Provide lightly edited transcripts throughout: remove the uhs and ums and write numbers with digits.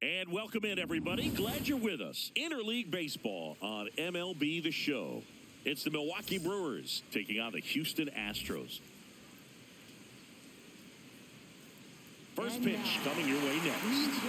And welcome in, everybody. Glad you're with us. Interleague Baseball on MLB The Show. It's the Milwaukee Brewers taking on the Houston Astros. First pitch coming your way next.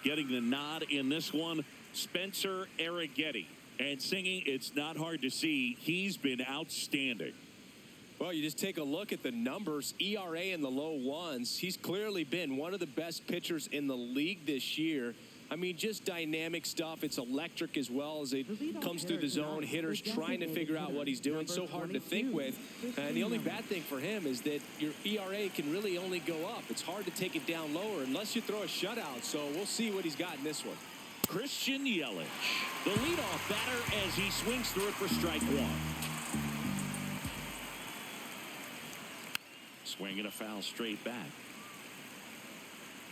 Getting the nod in this one, Spencer Arrighetti. And singing, it's not hard to see, he's been outstanding. Well, you just take a look at the numbers, ERA in the low ones. He's clearly been one of the best pitchers in the league this year. I mean, just dynamic stuff. It's electric as well as it comes through the zone. Hitters trying to figure out what he's doing. So hard to think with. And the only bad thing for him is that your ERA can really only go up. It's hard to take it down lower unless you throw a shutout. So we'll see what he's got in this one. Christian Yelich, the leadoff batter as he swings through it for strike one. Swinging a foul straight back.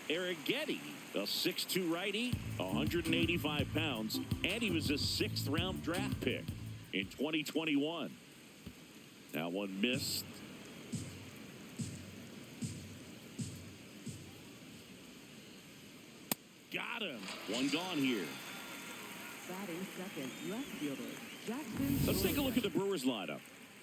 Arrighetti, a 6'2 righty, 185 pounds, and he was a 6th round draft pick in 2021. That one missed. Got him. One gone here. Batting second, left fielder, Jackson. Let's take a look at the Brewers lineup.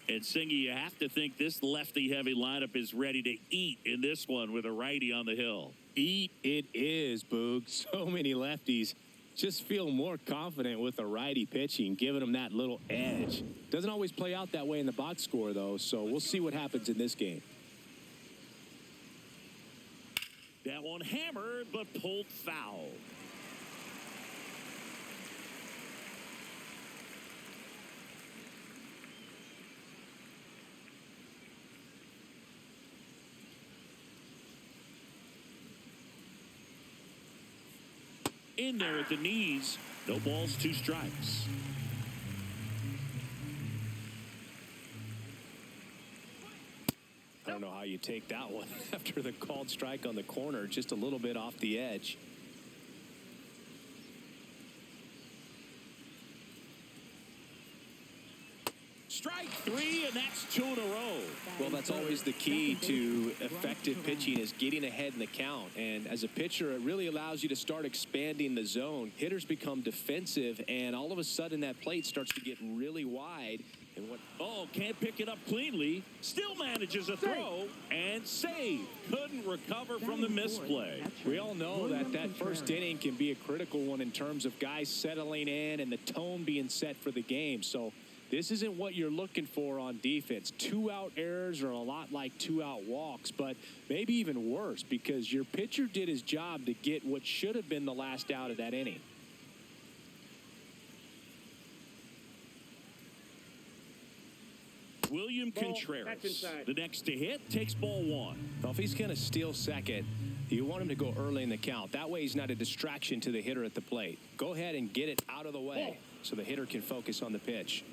And Singy, you have to think this lefty-heavy lineup is ready to eat in this one with a righty on the hill. Eat it is, Boog. So many lefties. Just feel more confident with a righty pitching, giving them that little edge. Doesn't always play out that way in the box score, though, so we'll see what happens in this game. That one hammered, but pulled foul. In there at the knees. No balls, 2 strikes. I don't know how you take that one after the called strike on the corner, just a little bit off the edge. Strike 3, and that's 2 in a row. Well, that's always the key to effective pitching is getting ahead in the count. And as a pitcher, it really allows you to start expanding the zone. Hitters become defensive, and all of a sudden that plate starts to get really wide. And can't pick it up cleanly. Still manages a throw and save. Couldn't recover from the misplay. We all know that first inning can be a critical one in terms of guys settling in and the tone being set for the game. So this isn't what you're looking for on defense. 2-out errors are a lot like 2-out walks, but maybe even worse because your pitcher did his job to get what should have been the last out of that inning. William Contreras, the next to hit, takes ball 1. Well, if he's going to steal second, you want him to go early in the count. That way he's not a distraction to the hitter at the plate. Go ahead and get it out of the way so the hitter can focus on the pitch.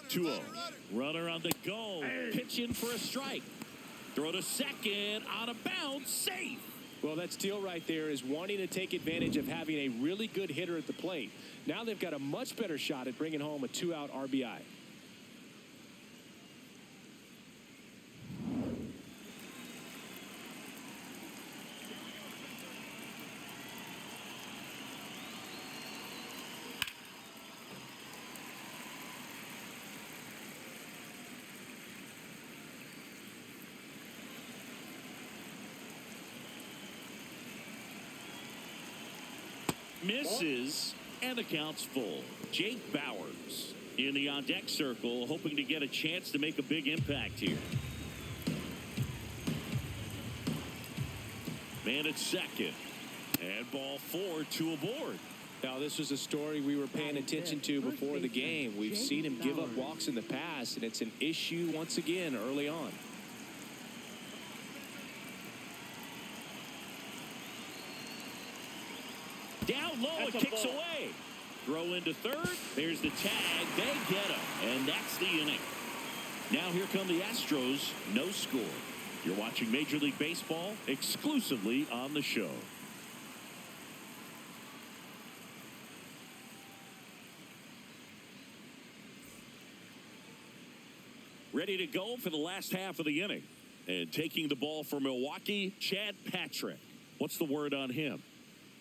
2-0. Runner on the go. Pitch in for a strike. Throw to second. Out of bounds. Safe. Well, that steal right there is wanting to take advantage of having a really good hitter at the plate. Now they've got a much better shot at bringing home a 2-out RBI. Misses, and the count's full. Jake Bowers in the on-deck circle, hoping to get a chance to make a big impact here. Man at second. And ball 4, 2 aboard. Now, this was a story we were paying attention to before the game. We've seen him give up walks in the past, and it's an issue once again early on. Down low, it kicks away. Throw into third. There's the tag. They get him. And that's the inning. Now here come the Astros. No score. You're watching Major League Baseball exclusively on the show. Ready to go for the last half of the inning. And taking the ball for Milwaukee, Chad Patrick. What's the word on him?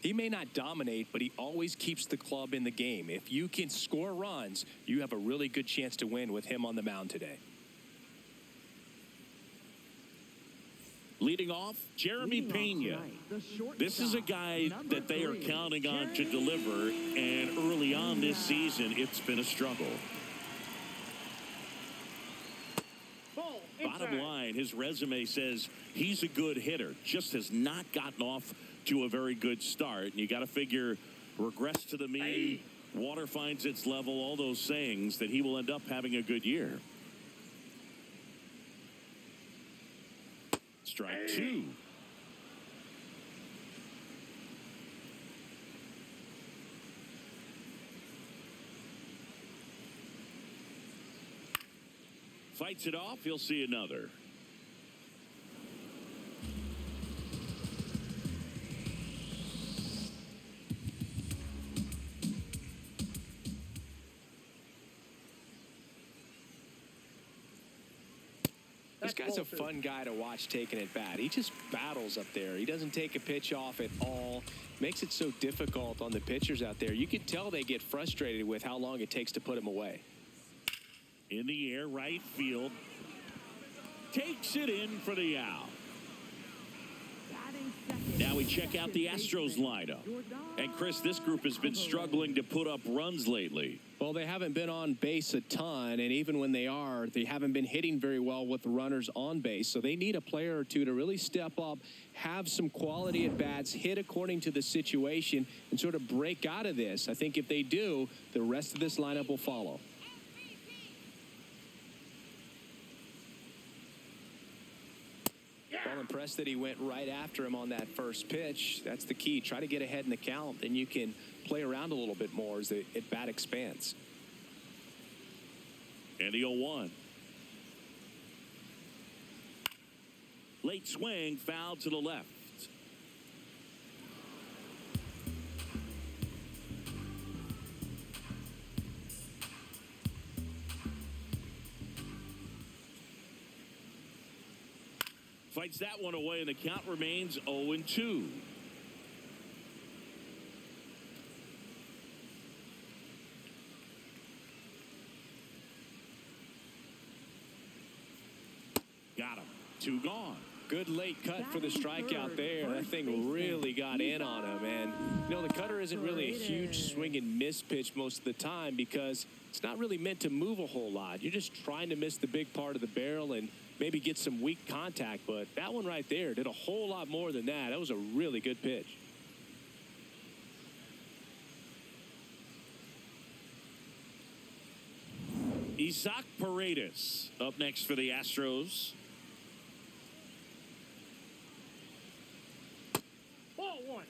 He may not dominate, but he always keeps the club in the game. If you can score runs, you have a really good chance to win with him on the mound today. Leading off, Jeremy Pena. This is a guy that they are counting on to deliver, and early on this season, it's been a struggle. Bottom line, his resume says he's a good hitter, just has not gotten off to a very good start. And you got to figure regress to the mean, water finds its level, all those sayings, that he will end up having a good year. Strike two. Fights it off. He'll see another. This guy's a fun guy to watch taking at bat. He just battles up there. He doesn't take a pitch off at all. Makes it so difficult on the pitchers out there. You can tell they get frustrated with how long it takes to put him away. In the air, right field. Takes it in for the out. Now we check out the Astros lineup. And Chris, this group has been struggling to put up runs lately. Well, they haven't been on base a ton, and even when they are, they haven't been hitting very well with the runners on base. So they need a player or two to really step up, have some quality at bats, hit according to the situation, and sort of break out of this. I think if they do, the rest of this lineup will follow. Well, impressed that he went right after him on that first pitch. That's the key. Try to get ahead in the count, then you can play around a little bit more as the at-bat expands. And the 0-1. Late swing, foul to the left. Fights that one away, and the count remains 0-2. Got him. Two gone. Good late cut for the strikeout there. That thing really got in on him. And, you know, the cutter isn't really a huge swing and miss pitch most of the time because it's not really meant to move a whole lot. You're just trying to miss the big part of the barrel and maybe get some weak contact. But that one right there did a whole lot more than that. That was a really good pitch. Isaac Paredes up next for the Astros. Ball one.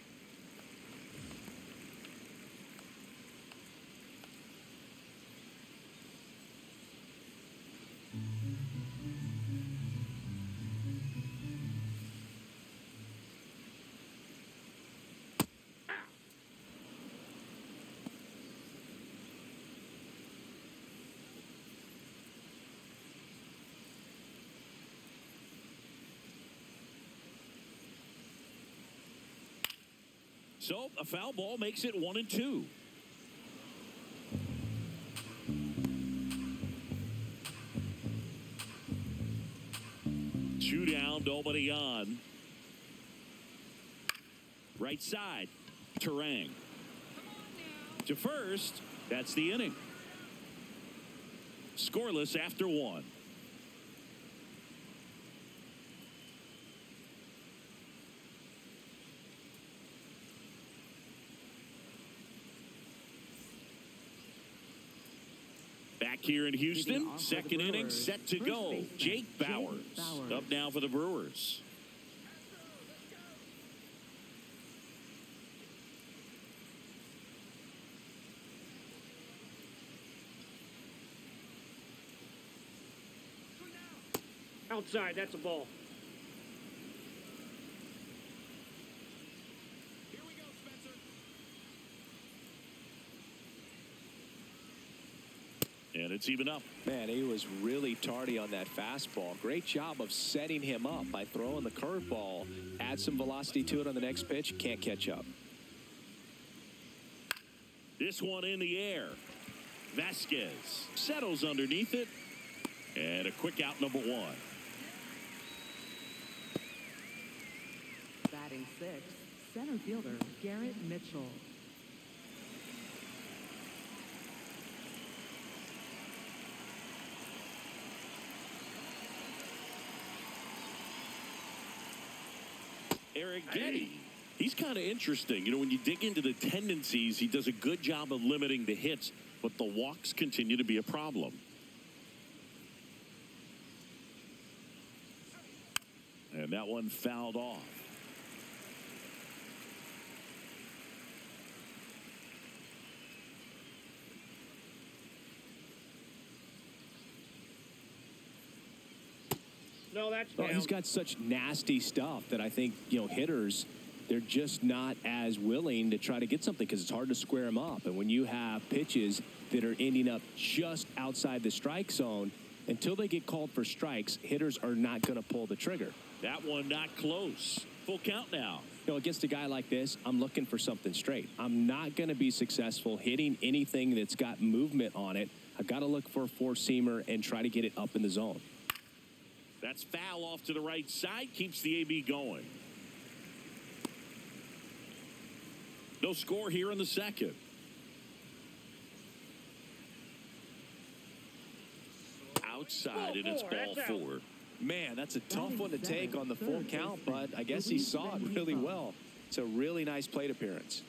So a foul ball makes it 1-2. Two down, nobody on. Right side, Terang. To first, that's the inning. Scoreless after one. Back here in Houston, second inning set to go. Jake Bauers up now for the Brewers. Outside, that's a ball. And it's even up. Man, he was really tardy on that fastball. Great job of setting him up by throwing the curveball. Add some velocity to it on the next pitch. Can't catch up. This one in the air. Vasquez settles underneath it. And a quick out, number 1. Batting sixth, center fielder Garrett Mitchell. Eric Getty. He's kind of interesting. You know, when you dig into the tendencies, he does a good job of limiting the hits, but the walks continue to be a problem. And that one fouled off. No, that's well, he's got such nasty stuff that I think, you know, hitters, they're just not as willing to try to get something because it's hard to square them up. And when you have pitches that are ending up just outside the strike zone, until they get called for strikes, hitters are not going to pull the trigger. That one not close. Full count now. You know, against a guy like this, I'm looking for something straight. I'm not going to be successful hitting anything that's got movement on it. I've got to look for a four-seamer and try to get it up in the zone. That's foul off to the right side. Keeps the AB going. No score here in the second. Outside, and it's ball 4. Man, that's a tough one to take on the full count, but I guess he saw it really well. It's a really nice plate appearance.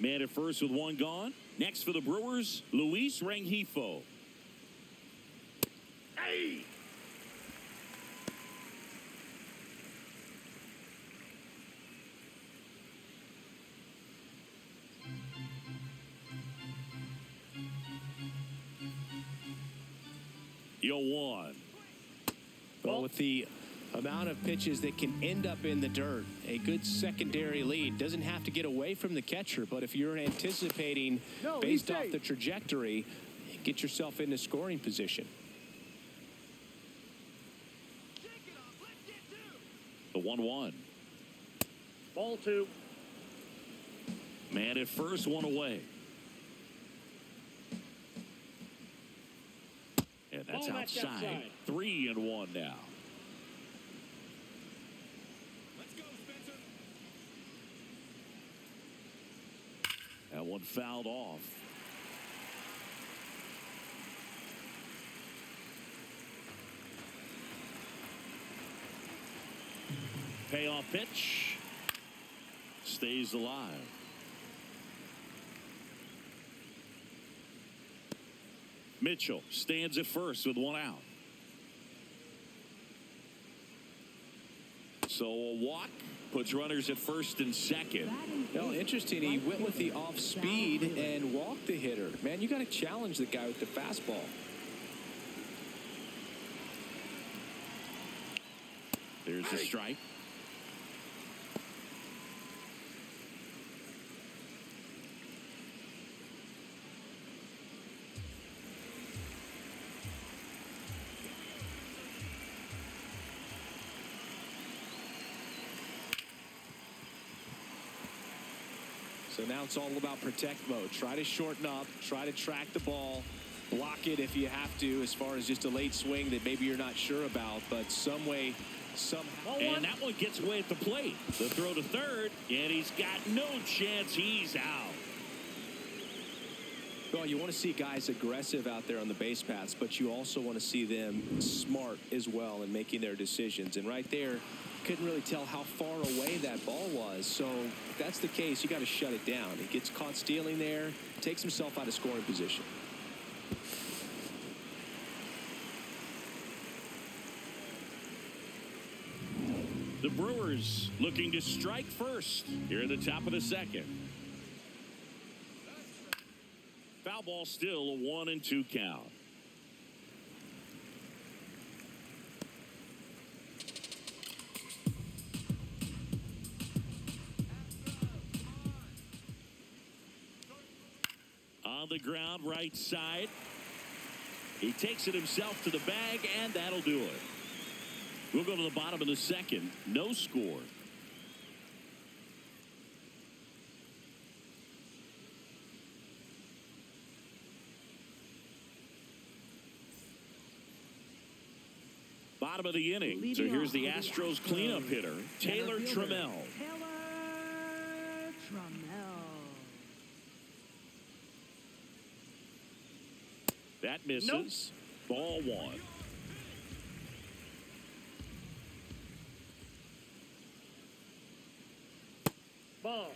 Man at first with 1 gone. Next for the Brewers, Luis Rengifo. Hey! Yo, 1. Well, with the amount of pitches that can end up in the dirt, a good secondary lead doesn't have to get away from the catcher, but if you're anticipating based off the trajectory, get yourself into scoring position. The 1-1. Ball 2. Man at first, 1 away. And that's outside. 3-1 now. Let's go, Spencer. That one fouled off. Payoff pitch. Stays alive. Mitchell stands at first with 1 out. So a walk puts runners at first and second. Well, interesting. He went with the off speed and walked the hitter. Man, you got to challenge the guy with the fastball. There's the strike. So now it's all about protect mode. Try to shorten up, try to track the ball, block it if you have to, as far as just a late swing that maybe you're not sure about, but some way, somehow. And that one gets away at the plate. The throw to third, and he's got no chance. He's out. Well, you want to see guys aggressive out there on the base paths, but you also want to see them smart as well in making their decisions. And right there, couldn't really tell how far away that ball was. So if that's the case, you got to shut it down. He gets caught stealing there, takes himself out of scoring position. The Brewers looking to strike first here at the top of the second. Foul ball, still a 1-2 count. On the ground, right side. He takes it himself to the bag, and that'll do it. We'll go to the bottom of the second. No score. Bottom of the inning. So here's the Astros cleanup hitter, Taylor Trammell. Taylor Trammell. That misses. Ball one. Ball.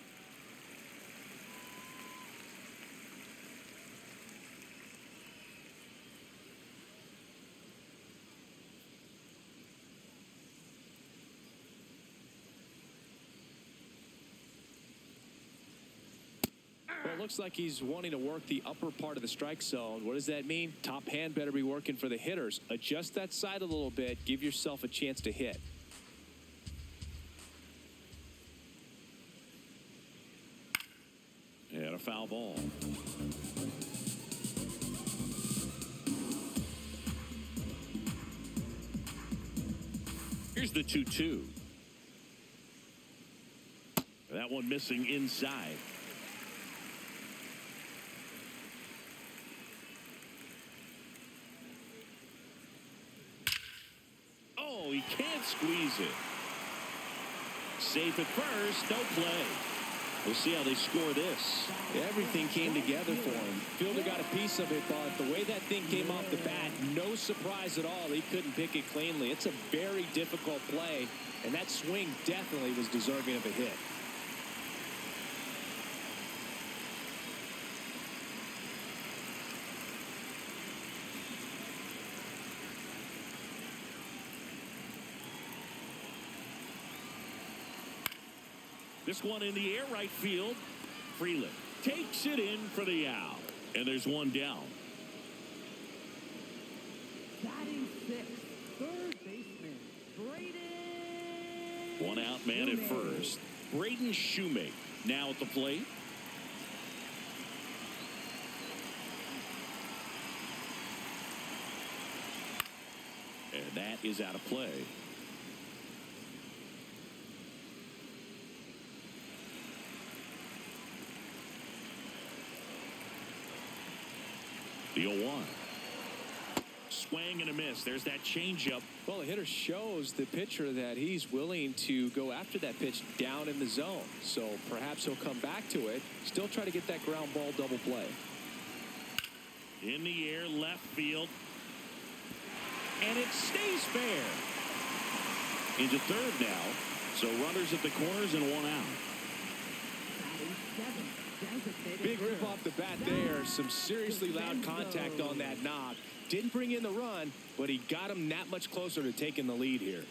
Well, it looks like he's wanting to work the upper part of the strike zone. What does that mean? Top hand better be working for the hitters. Adjust that side a little bit. Give yourself a chance to hit. And a foul ball. Here's the 2-2. That one missing inside. Oh, he can't squeeze it. Safe at first, no play. We'll see how they score this. Everything came together for him. Fielder got a piece of it, but the way that thing came off the bat, no surprise at all. He couldn't pick it cleanly. It's a very difficult play, and that swing definitely was deserving of a hit. This one in the air right field. Freeland takes it in for the out. And there's one down. Batting sixth, third baseman, Braden. One out man at first. Braden Shoemake now at the plate. And that is out of play. The 0-1. Swing and a miss. There's that changeup. Well, the hitter shows the pitcher that he's willing to go after that pitch down in the zone. So perhaps he'll come back to it. Still try to get that ground ball double play. In the air, left field. And it stays fair. Into third now. So runners at the corners and one out. Batting seventh, designated Big rip hitter. off the bat there. Some seriously loud contact on that knock. Didn't bring in the run, but he got him that much closer to taking the lead here.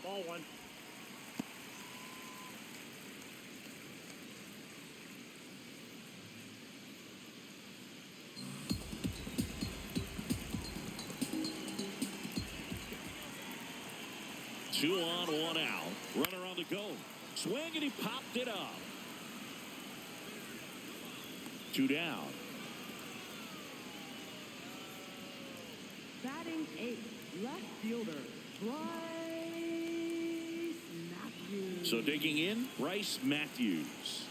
Ball one. Two on, one out. Runner on the go. Swing and he popped it up. Two down. Batting eighth, left fielder, Bryce Matthews. So digging in, Bryce Matthews.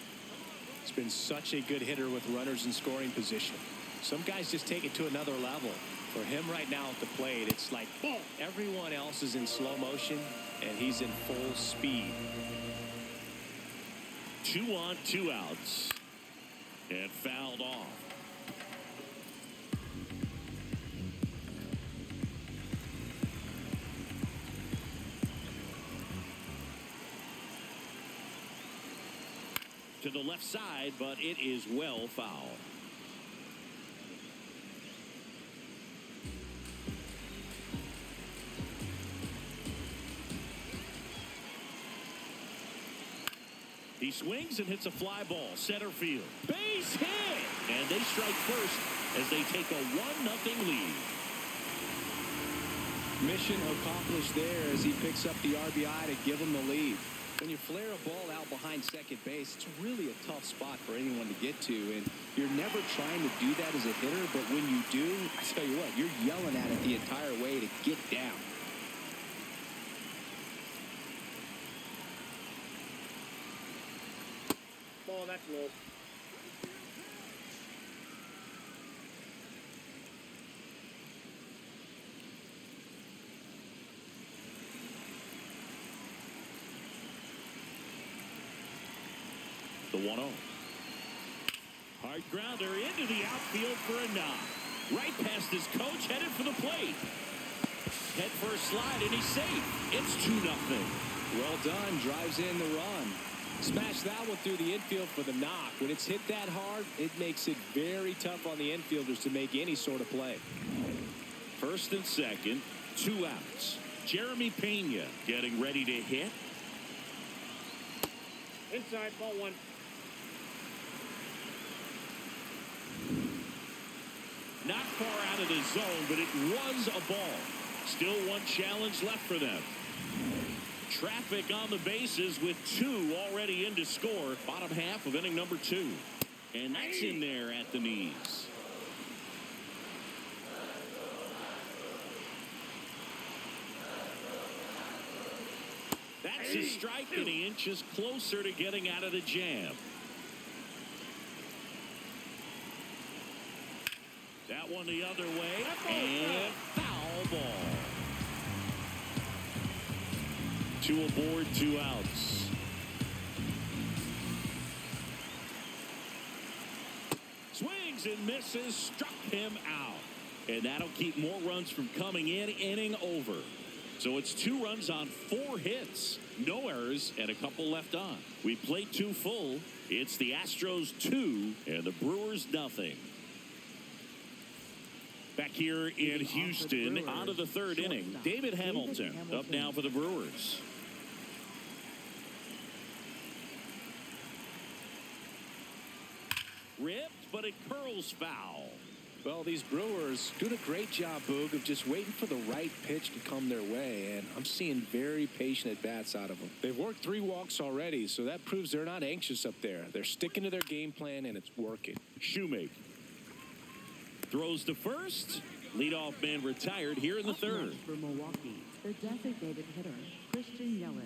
He's been such a good hitter with runners in scoring position. Some guys just take it to another level. For him right now at the plate, it's like everyone else is in slow motion, and he's in full speed. 2 on, 2 outs. And fouled off. To the left side, but it is well fouled. He swings and hits a fly ball. Center field. Base hit! And they strike first as they take a 1-0 lead. Mission accomplished there as he picks up the RBI to give him the lead. When you flare a ball out behind second base, it's really a tough spot for anyone to get to, and you're never trying to do that as a hitter, but when you do, I tell you what, you're yelling at it the entire way to get down. Ball, that's low. The 1-0. Hard grounder into the outfield for a knock. Right past his coach, headed for the plate. Head first slide, and he's safe. It's 2-0. Well done. Drives in the run. Smash that one through the infield for the knock. When it's hit that hard, it makes it very tough on the infielders to make any sort of play. First and second, 2 outs. Jeremy Pena getting ready to hit. Inside, ball 1. Not far out of the zone, but it was a ball. Still one challenge left for them. Traffic on the bases with 2 already in to score. Bottom half of inning number 2. And that's in there at the knees. That's a strike, and he inches closer to getting out of the jam. That one the other way, and foul ball. 2 aboard, 2 outs. Swings and misses, struck him out. And that'll keep more runs from coming in, inning over. So it's 2 runs on 4 hits. No errors and a couple left on. We played 2 full. It's the Astros 2 and the Brewers nothing. Back here in Houston, on to the 3rd inning. David Hamilton up now for the Brewers. Ripped, but it curls foul. Well, these Brewers doing a great job, Boog, of just waiting for the right pitch to come their way, and I'm seeing very patient at-bats out of them. They've worked 3 walks already, so that proves they're not anxious up there. They're sticking to their game plan, and it's working. Shoemaker throws to first. Leadoff man retired here in the 3rd. For Milwaukee, the designated hitter, Christian Yelich.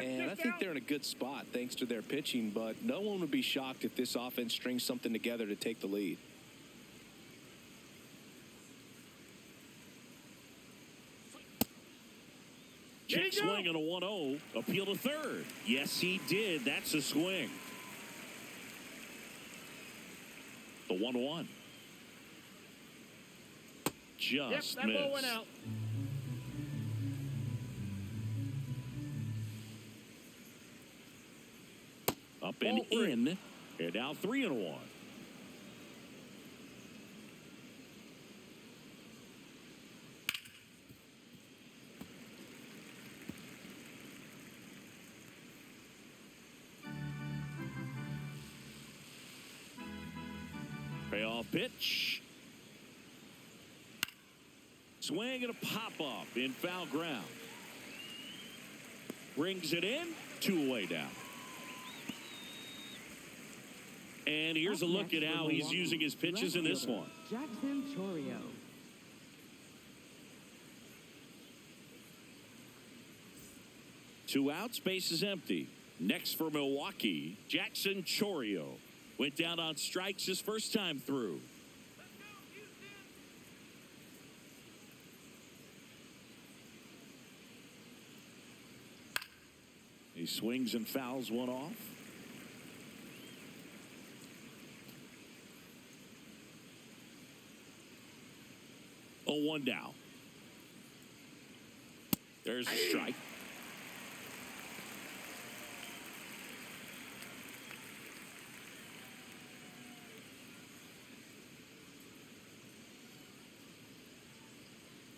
And I think they're in a good spot thanks to their pitching, but no one would be shocked if this offense strings something together to take the lead. Check swing on a 1-0. Appeal to 3rd. Yes, he did. That's a swing. The 1-1. Just that missed. ball went out. Up and in. And now 3-1. Payoff pitch. Swing and a pop-up in foul ground. Brings it in. 2 away now. And here's a look at how he's using his pitches in this one. Jackson Chourio. Two outs, base is empty. Next for Milwaukee, Jackson Chourio. Went down on strikes his first time through. He swings and fouls one off. Oh, 1 down. There's a strike.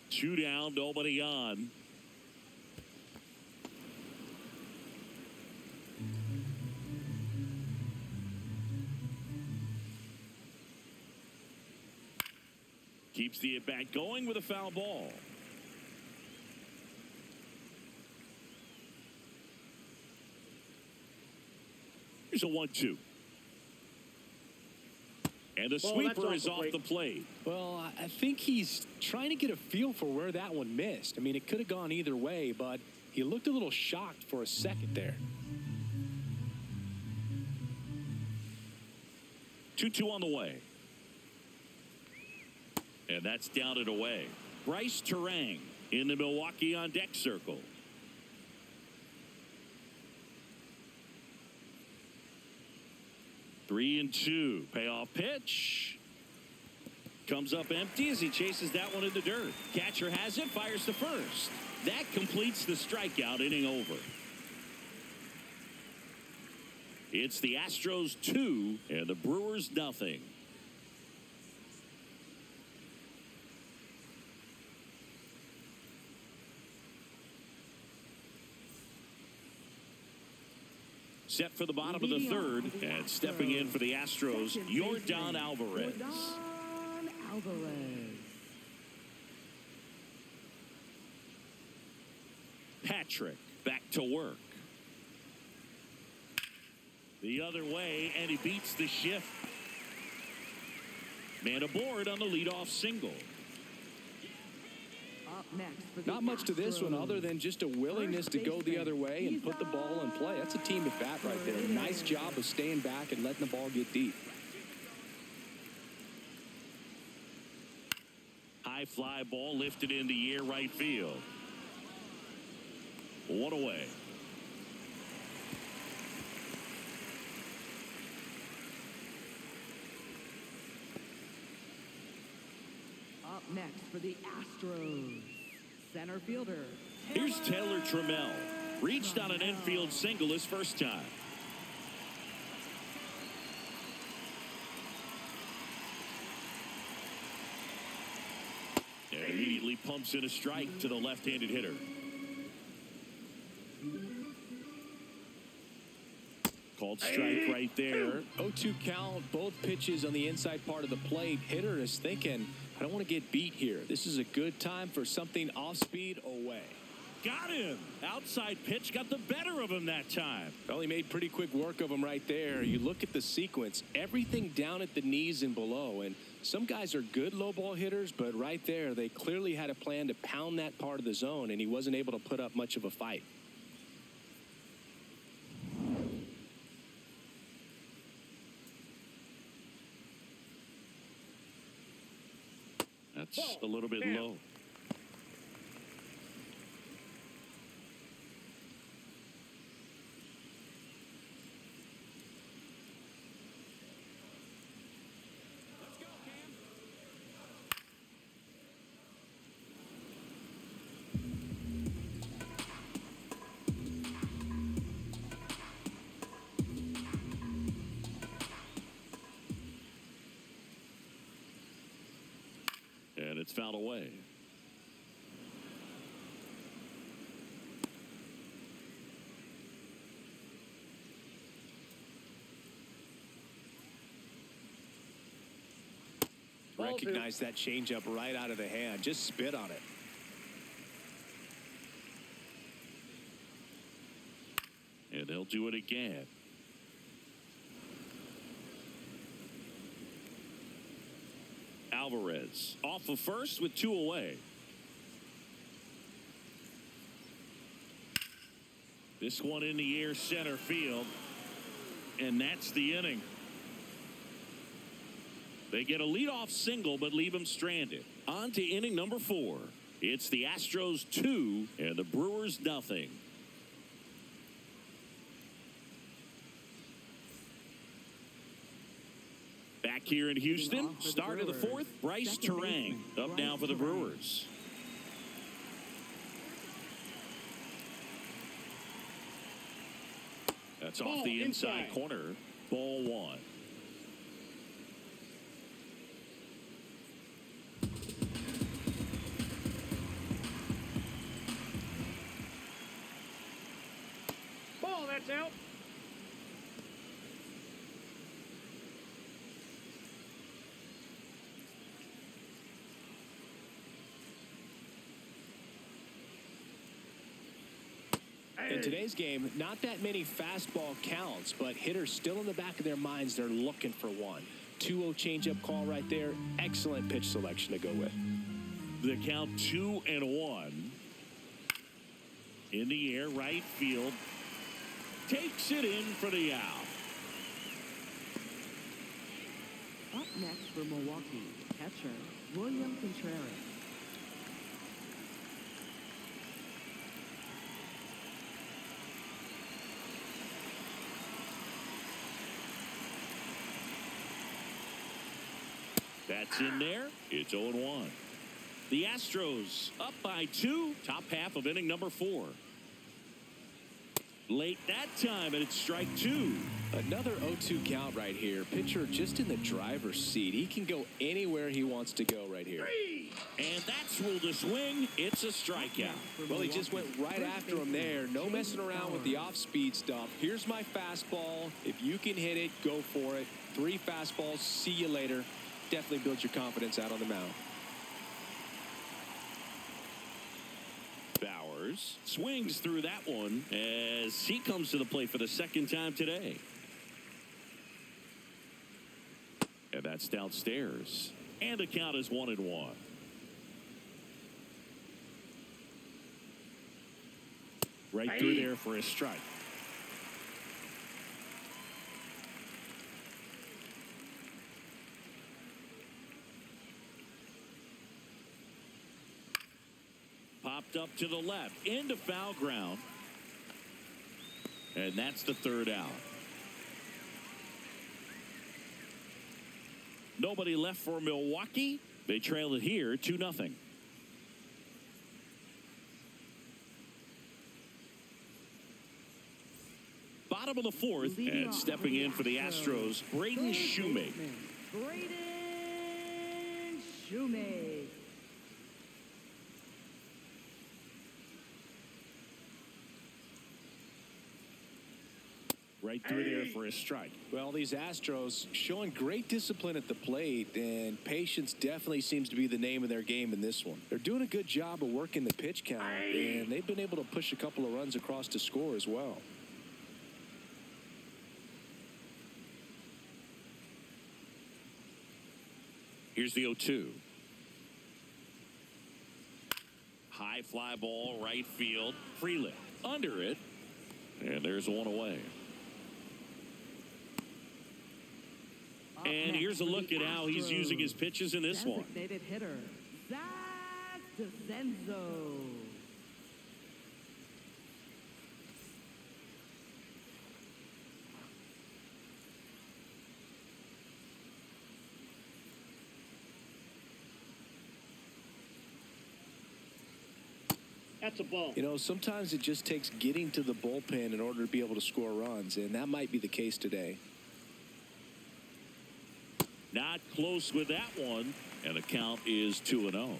Two down, nobody on. Keeps the at-bat going with a foul ball. Here's a 1-2. And the sweeper is off the plate. Well, I think he's trying to get a feel for where that one missed. I mean, it could have gone either way, but he looked a little shocked for a second there. 2-2 on the way. And that's down and away. Bryce Terang in the Milwaukee on deck circle. Three and two. Payoff pitch. Comes up empty as he chases that one in the dirt. Catcher has it, fires to first. That completes the strikeout, inning over. It's the Astros 2 and the Brewers nothing. Set for the bottom of the third, and stepping in for the Astros, Yordan Alvarez. Patrick back to work. The other way, and he beats the shift. Man aboard on the leadoff single. Not much to this one other than just a willingness to go the other way and put the ball in play. That's a team at bat right there. Nice job of staying back and letting the ball get deep. High fly ball lifted in the air right field. One away. Up next for the Astros, center fielder. Here's Taylor Trammell. Reached on an infield single his first time. And immediately pumps in a strike to the left-handed hitter. Called strike right there. 0-2 count, both pitches on the inside part of the plate. Hitter is thinking, I don't want to get beat here. This is a good time for something off speed away. Got him. Outside pitch got the better of him that time. Well, he made pretty quick work of him right there. You look at the sequence, everything down at the knees and below. And some guys are good low ball hitters, but right there, they clearly had a plan to pound that part of the zone, and he wasn't able to put up much of a fight. That's a little bit low. And it's fouled away. Recognize that changeup right out of the hand. Just spit on it. And they'll do it again. Alvarez off of first with two away. This one in the air center field. And that's the inning. They get a leadoff single but leave him stranded. On to inning number 4. It's the Astros 2 and the Brewers nothing. Back here in Houston, start of the 4th, Bryce Terang up now for the Brewers. That's off the inside corner. Ball 1. Ball, that's out. In today's game, not that many fastball counts, but hitters still in the back of their minds, they're looking for one. 2-0 changeup call right there. Excellent pitch selection to go with. The count 2-1. In the air, right field. Takes it in for the out. Up next for Milwaukee, catcher William Contreras. That's in there. It's 0-1. The Astros up by 2. Top half of inning number 4. Late that time, and it's strike 2. Another 0-2 count right here. Pitcher just in the driver's seat. He can go anywhere he wants to go right here. And that's ruled a swing. It's a strikeout. Well, he just went right after him there. No messing around with the off-speed stuff. Here's my fastball. If you can hit it, go for it. 3 fastballs. See you later. Definitely builds your confidence out on the mound. Bowers swings through that one as he comes to the plate for the second time today. And that's downstairs. And the count is 1-1. Right through there for a strike. Popped up to the left into foul ground. And that's the third out. Nobody left for Milwaukee. They trail it here 2-0. Bottom of the 4th, and stepping in for the Astros, Braden Shoemake. Braden Shoemake. Right through there for a strike. Well, these Astros showing great discipline at the plate, and patience definitely seems to be the name of their game in this one. They're doing a good job of working the pitch count, and they've been able to push a couple of runs across to score as well. Here's the 0-2. High fly ball, right field. Freeland under it. And there's one away. And here's a look at how he's using his pitches in this one. Designated hitter, Zach DeCenzo. That's a ball. You know, sometimes it just takes getting to the bullpen in order to be able to score runs, and that might be the case today. Not close with that one, and the count is 2-0.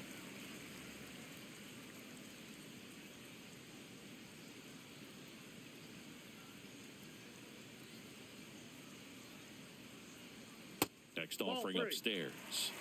Next offering upstairs.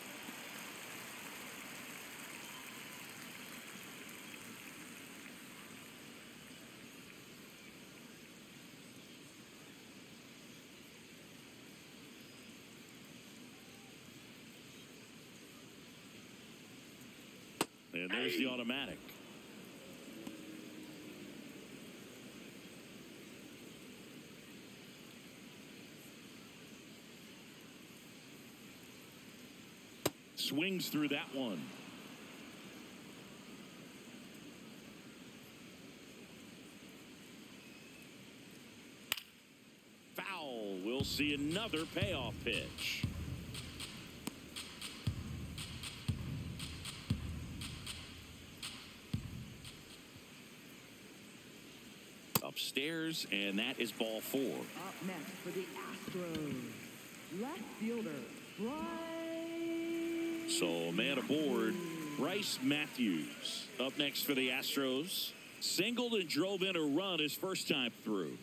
And there's the automatic. Swings through that one. Foul. We'll see another payoff pitch. Upstairs, and that is ball 4. Up next for the Astros, left fielder, Bryce. So, man aboard, Bryce Matthews. Up next for the Astros. Singled and drove in a run his first time through.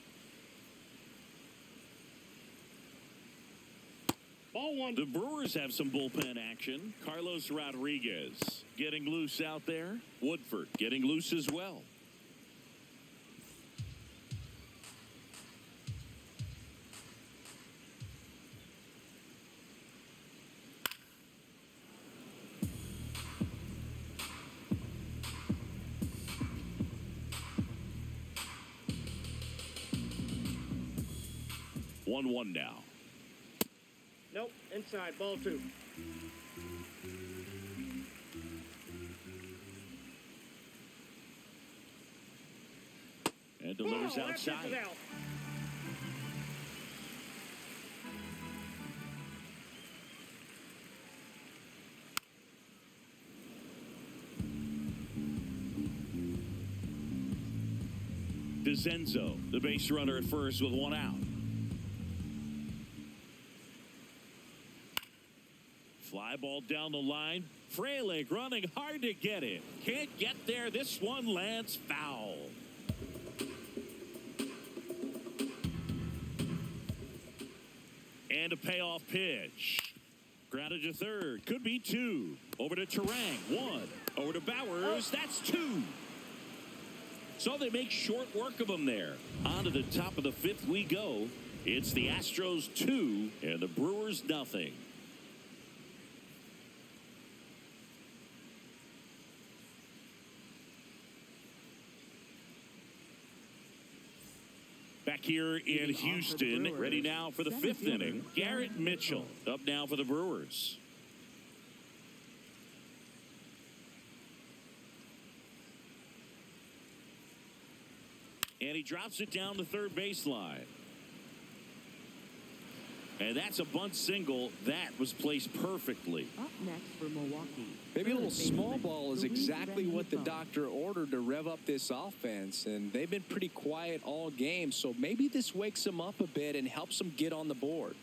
Ball 1. The Brewers have some bullpen action. Carlos Rodriguez getting loose out there. Woodford getting loose as well. 1-1 now. Nope, inside, ball 2. And delivers That's it outside. for out. DeZenzo, the base runner at first with 1 out. Fly ball down the line. Frelick running hard to get it. Can't get there. This one lands foul. And a payoff pitch. Grounded to third. Could be 2. Over to Terang. 1. Over to Bowers. That's 2. So they make short work of them there. On to the top of the 5th we go. It's the Astros 2 and the Brewers nothing. Back here in Houston, ready now for the 5th inning. Garrett Mitchell up now for the Brewers. And he drops it down the third baseline. And that's a bunt single that was placed perfectly. Up next for Milwaukee. Maybe a little small ball is exactly what the doctor ordered to rev up this offense. And they've been pretty quiet all game. So maybe this wakes them up a bit and helps them get on the board.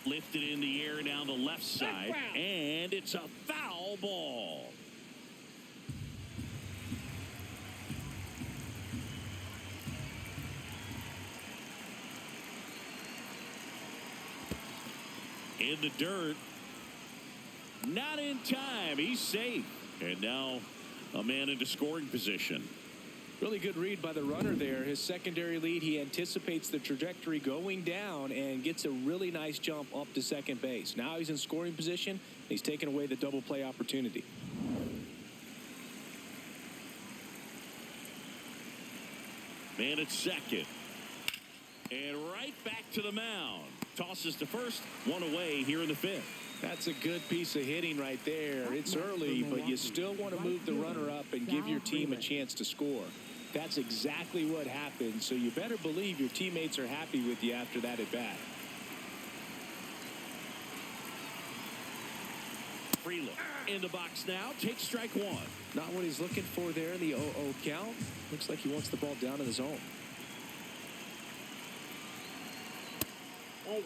Lifted in the air down the left side. And it's a foul ball. In the dirt. Not in time. He's safe. And now a man into scoring position. Really good read by the runner there. His secondary lead, he anticipates the trajectory going down and gets a really nice jump up to second base. Now he's in scoring position. He's taken away the double play opportunity. Man at second. And right back to the mound. Tosses to first. 1 away here in the 5th. That's a good piece of hitting right there. It's early, but you still want to move the runner up and give your team a chance to score. That's exactly what happened, so you better believe your teammates are happy with you after that at-bat. Frelick in the box now. Takes strike 1. Not what he's looking for there in the 0-0 count. Looks like he wants the ball down in the zone. 0-1.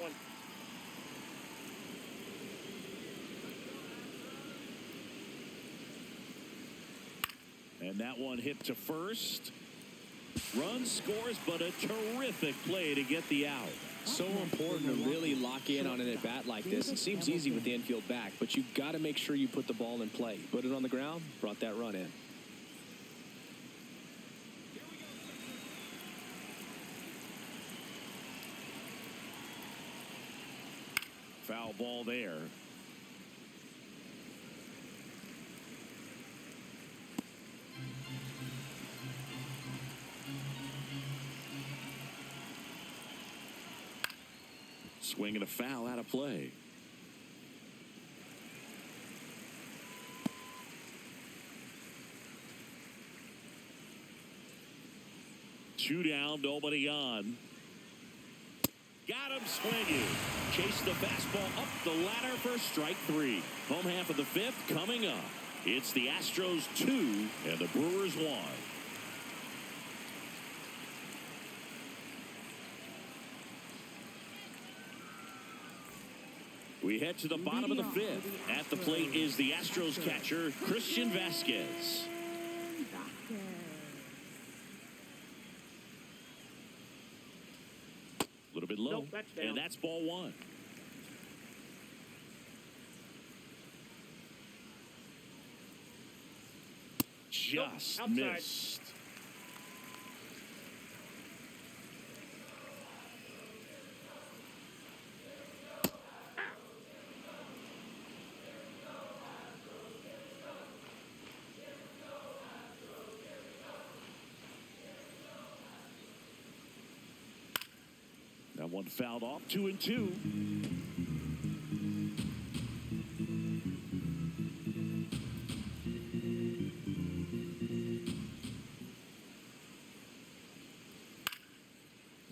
And that one hit to first. Run scores, but a terrific play to get the out. So important to really lock in on an at-bat like this. It seems easy with the infield back, but you've got to make sure you put the ball in play. Put it on the ground, brought that run in. Foul ball there. Swing and a foul out of play. Two down, nobody on. Got him swinging. Chase the fastball up the ladder for strike 3. Home half of the 5th coming up. It's the Astros 2 and the Brewers 1. We head to the bottom of the 5th. At the plate is the Astros catcher, Christian Vasquez. A little bit low. Nope, that's down. And that's ball 1. Just outside. missed. one fouled off. 2-2.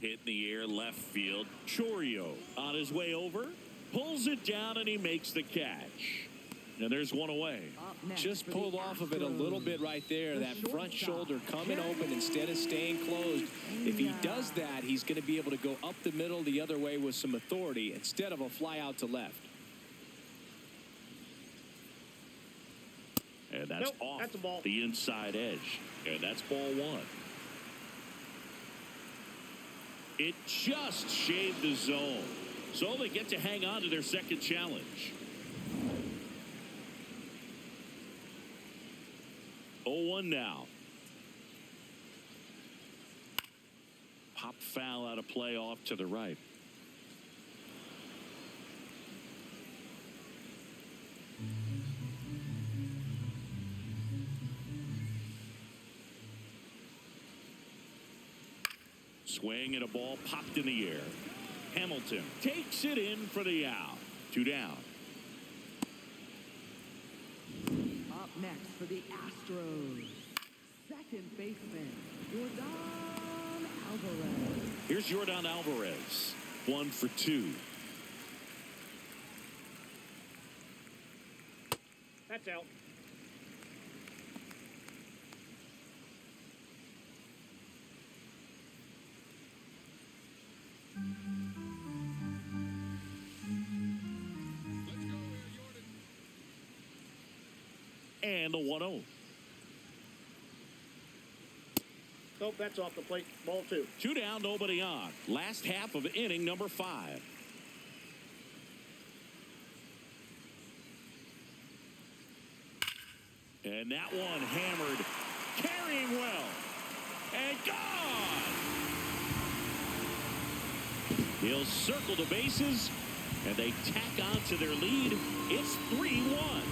Hit in the air left field. Chorio on his way over. Pulls it down and he makes the catch. And there's one away. Just pulled off of it a little bit right there. That front shoulder coming open instead of staying closed. If he does that, he's going to be able to go up the middle the other way with some authority instead of a fly out to left. And that's off that's a ball. the inside edge. And that's ball one. It just shaved the zone. So they get to hang on to their second challenge. 0-1 now. Pop foul out of play off to the right. Swing and a ball popped in the air. Hamilton takes it in for the out. 2 down. Up next for the Astros, second baseman, Jordan Alvarez. Here's Jordan Alvarez. 1 for 2. That's out. And the 1-0. Nope, that's off the plate. Ball 2. 2 down, nobody on. Last half of inning number 5. And that one hammered, carrying well, and gone. He'll circle the bases, and they tack on to their lead. It's 3-1.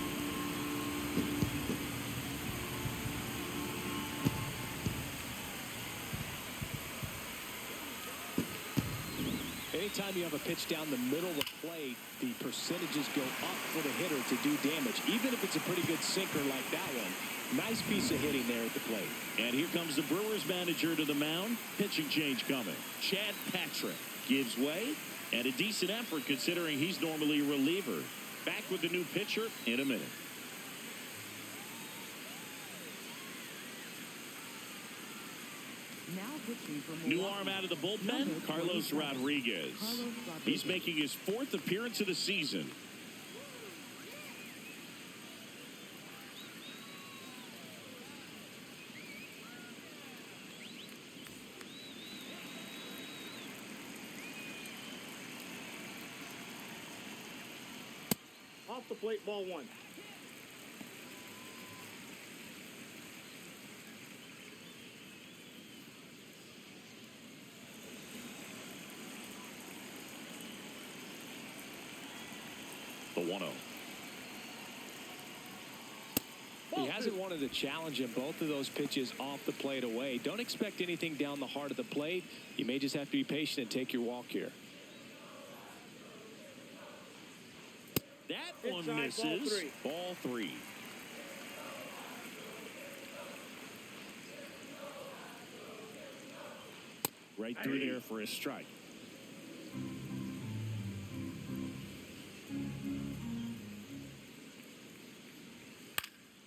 Anytime you have a pitch down the middle of the plate, the percentages go up for the hitter to do damage, even if it's a pretty good sinker like that one. Nice piece of hitting there at the plate. And here comes the Brewers manager to the mound. Pitching change coming. Chad Patrick gives way, and a decent effort considering he's normally a reliever. Back with the new pitcher in a minute. Now pitching for New Milwaukee. arm out of the bullpen, Carlos Rodriguez. He's making his 4th appearance of the season. Off the plate, ball 1. The 1-0. He hasn't wanted to challenge him. Both of those pitches off the plate away. Don't expect anything down the heart of the plate. You may just have to be patient and take your walk here. That one Inside, misses. Ball 3. Right through there for a strike.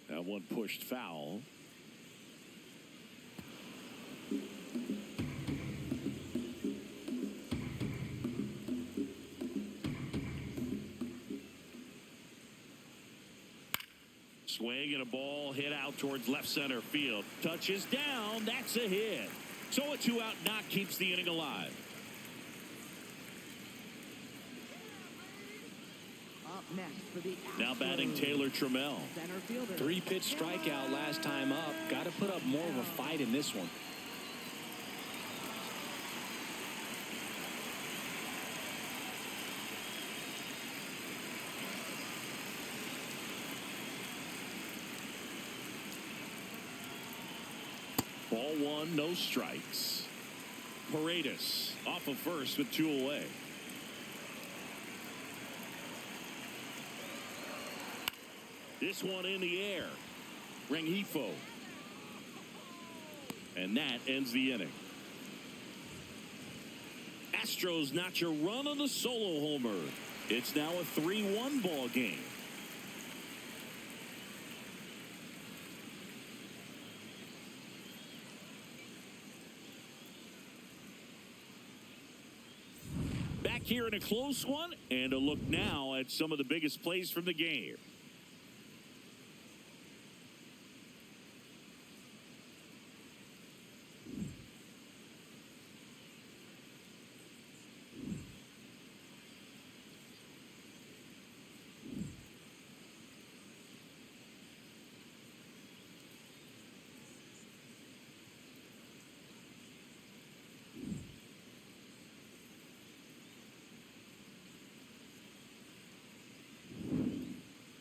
That one pushed foul. Swing and a ball hit out towards left center field. Touches down. That's a hit. So a 2-out knock keeps the inning alive. Up next for the Astros, Now batting Taylor Trammell. center fielder. 3-pitch strikeout last time up. Got to put up more of a fight in this one. Ball 1, no strikes. Paredes Off of first with 2 away. This one in the air. Rengifo. And that ends the inning. Astros notch a run on the solo homer. It's now a 3-1 ball game. Back here in a close one, and a look now at some of the biggest plays from the game.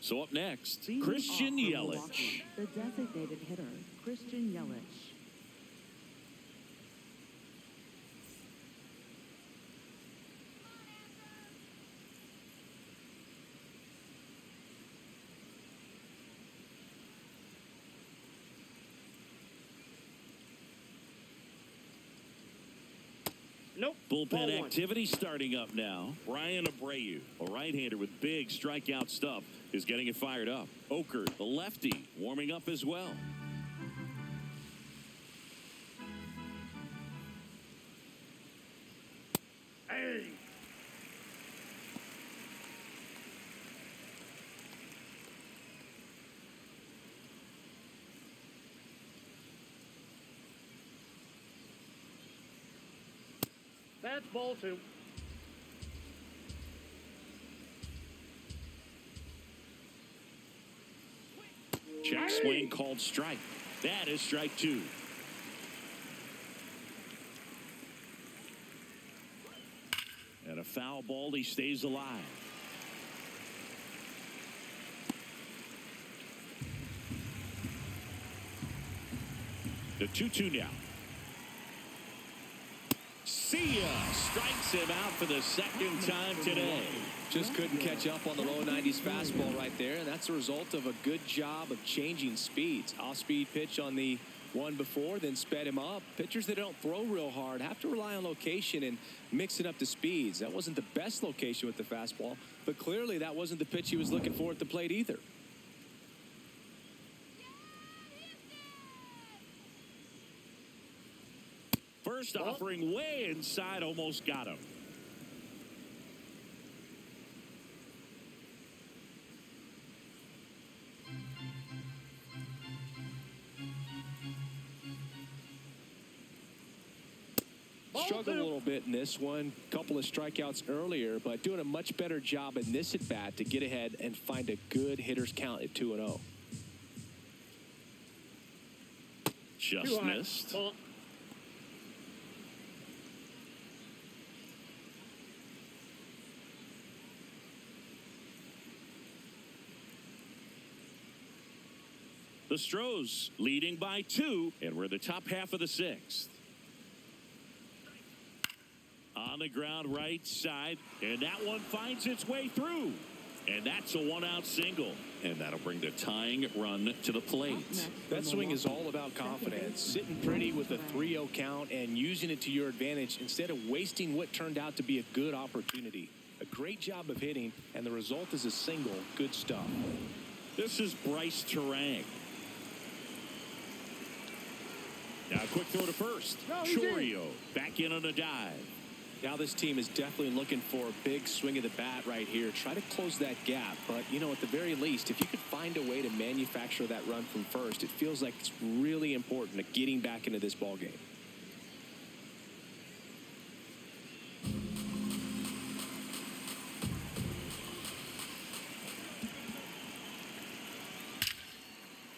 So up next, Leading Christian off for Yelich. Milwaukee, the designated hitter, Christian Yelich. Nope. Bullpen Ball 1. activity starting up now. Brian Abreu, a right-hander with big strikeout stuff, is getting it fired up. Oker, the lefty, warming up as well. Hey. That's ball 2. Check swing called strike. That is strike 2. And a foul ball. He stays alive. The 2-2 now. See ya. Strikes him out for the second time today. Just couldn't catch up on the low 90s fastball right there, and that's a result of a good job of changing speeds. Off-speed pitch on the one before, then sped him up. Pitchers that don't throw real hard have to rely on location and mix it up to speeds. That wasn't the best location with the fastball, but clearly that wasn't the pitch he was looking for at the plate either. First offering way inside, almost got him. Struggled a little bit in this one. Couple of strikeouts earlier, but doing a much better job in this at bat to get ahead and find a good hitter's count at 2-0. Just missed. Ball. The Astros leading by 2, and we're the top half of the 6th. On the ground right side, and that one finds its way through. And that's a 1-out single. And that'll bring the tying run to the plate. That swing is all about confidence. Sitting pretty with a 3-0 count and using it to your advantage instead of wasting what turned out to be a good opportunity. A great job of hitting, and the result is a single. Good stuff. This is Bryce Terang. Now a quick throw to first. Chorio back in on a dive. Now this team is definitely looking for a big swing of the bat right here. Try to close that gap. But, you know, at the very least, if you could find a way to manufacture that run from first, it feels like it's really important to getting back into this ball game.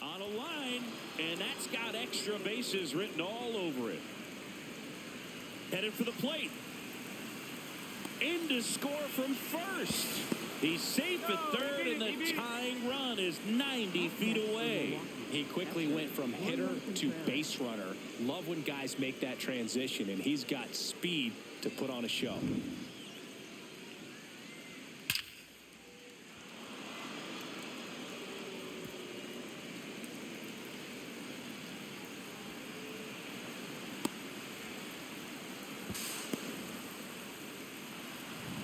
On a line, and that's got extra bases written all over it. Headed for the plate. In in to score from first. He's safe at third, and the tying run is 90 feet away. He quickly went from hitter to base runner. Love when guys make that transition, and he's got speed to put on a show.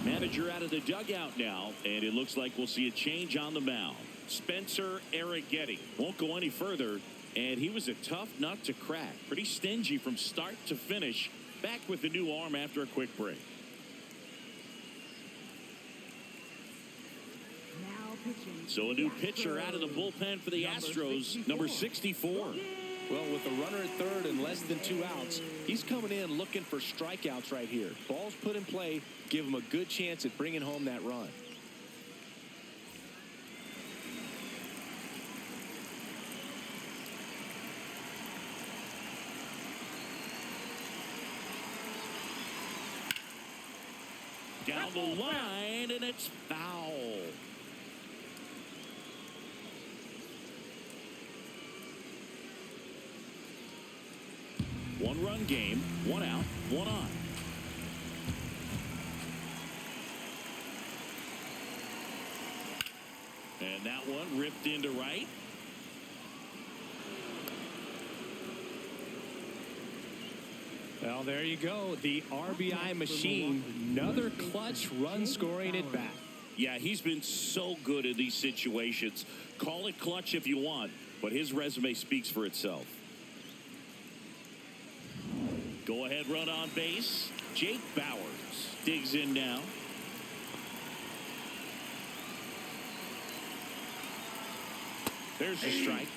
Manager out of the dugout now, and it looks like we'll see a change on the mound. Spencer Arrighetti won't go any further, and he was a tough nut to crack. Pretty stingy from start to finish. Back with the new arm after a quick break. Now pitching. So a new pitcher out of the bullpen for the Astros, number 64. Well, with a runner at third and less than 2 outs, he's coming in looking for strikeouts right here. Balls put in play, give him a good chance at bringing home that run. Down the line, and it's foul. One-run game, 1 out, 1 on. And that one ripped into right. Well, there you go. The RBI machine. Another clutch run scoring at bat. Yeah, he's been so good in these situations. Call it clutch if you want, but his resume speaks for itself. Go ahead run on base. Jake Bowers digs in now. There's the strike.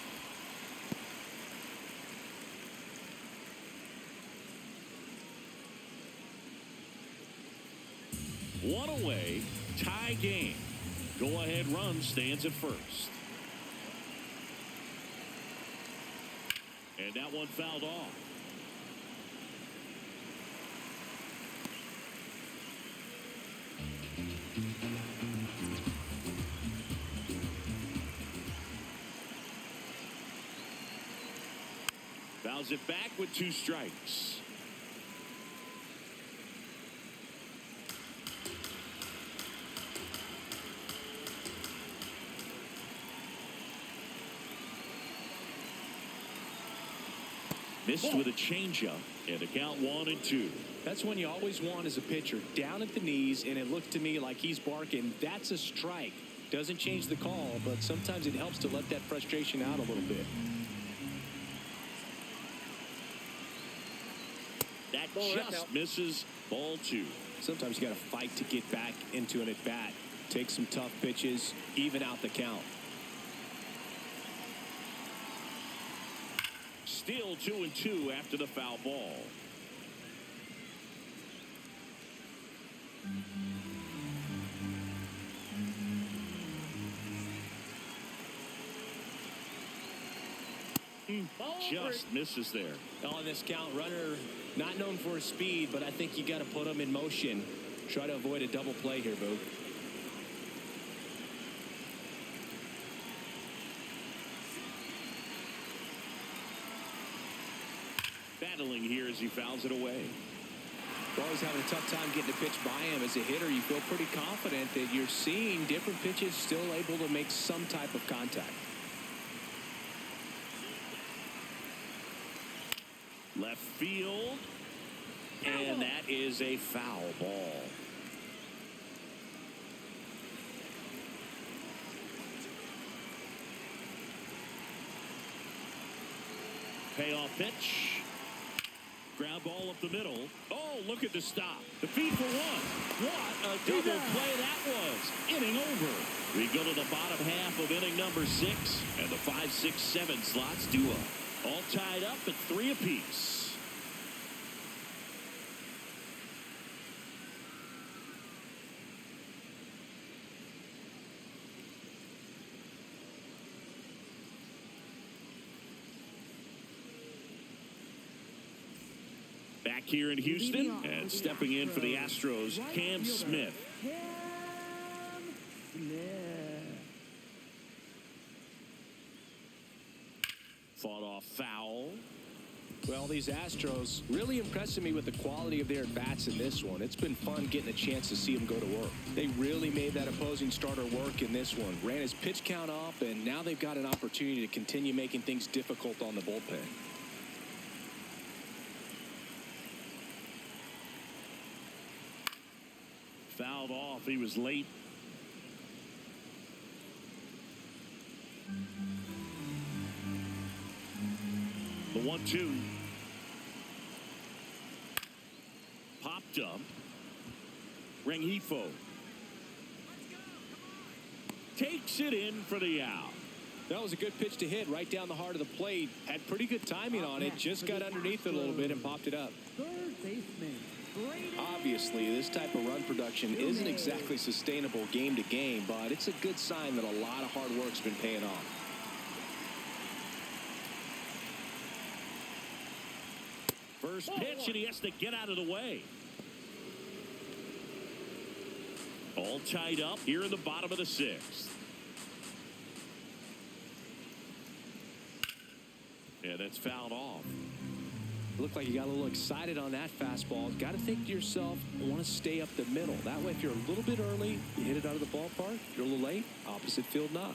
One away, tie game. Go ahead run stands at first. And that one fouled off. Fouls it back with 2 strikes. Missed with a changeup, and a count 1-2. That's when you always want as a pitcher. Down at the knees, and it looked to me like he's barking. That's a strike. Doesn't change the call, but sometimes it helps to let that frustration out a little bit. That just misses. Ball 2. Sometimes you got to fight to get back into an at-bat. Take some tough pitches, even out the count. Still 2-2 after the foul ball. Just misses there. On this count, runner not known for his speed, but I think you got to put him in motion. Try to avoid a double play here, Boo. Battling here as he fouls it away. Always having a tough time getting a pitch by him. As a hitter, you feel pretty confident that you're seeing different pitches still able to make some type of contact. Left field, and that is a foul ball. Payoff pitch. Ground ball up the middle. Oh, look at the stop. The feed for 1. What a double play that was. Inning over. We go to the bottom half of inning number 6, and the 5, 6, 7 slots do up. All tied up at 3 apiece. Back here in Houston, and stepping in for the Astros, Cam Smith. Cam Smith. Fought off foul. Well, these Astros really impressing me with the quality of their at-bats in this one. It's been fun getting a chance to see them go to work. They really made that opposing starter work in this one. Ran his pitch count up, and now they've got an opportunity to continue making things difficult on the bullpen. Fouled off. He was late. The 1-2. Popped up. Rengifo takes it in for the out. That was a good pitch to hit right down the heart of the plate. Had pretty good timing on it. Just got underneath it a little bit and popped it up. Third baseman. Obviously, this type of run production isn't exactly sustainable game to game, but it's a good sign that a lot of hard work's been paying off. First pitch, and he has to get out of the way. All tied up here in the bottom of the sixth. Yeah, that's fouled off. Looked like you got a little excited on that fastball. Got to think to yourself, I want to stay up the middle. That way, if you're a little bit early, you hit it out of the ballpark. If you're a little late, opposite field not.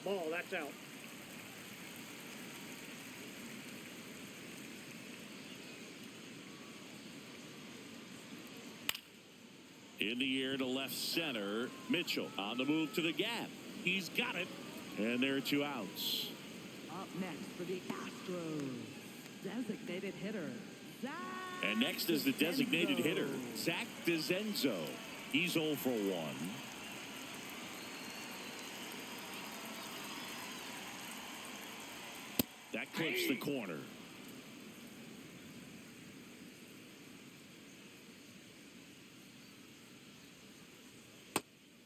Ball, that's out. In the air to left center. Mitchell on the move to the gap. He's got it. And there are 2 outs. Up next for the Astros, designated hitter, Zach. And next is the designated hitter, Zach DeZenzo. He's 0 for 1. That clips the corner.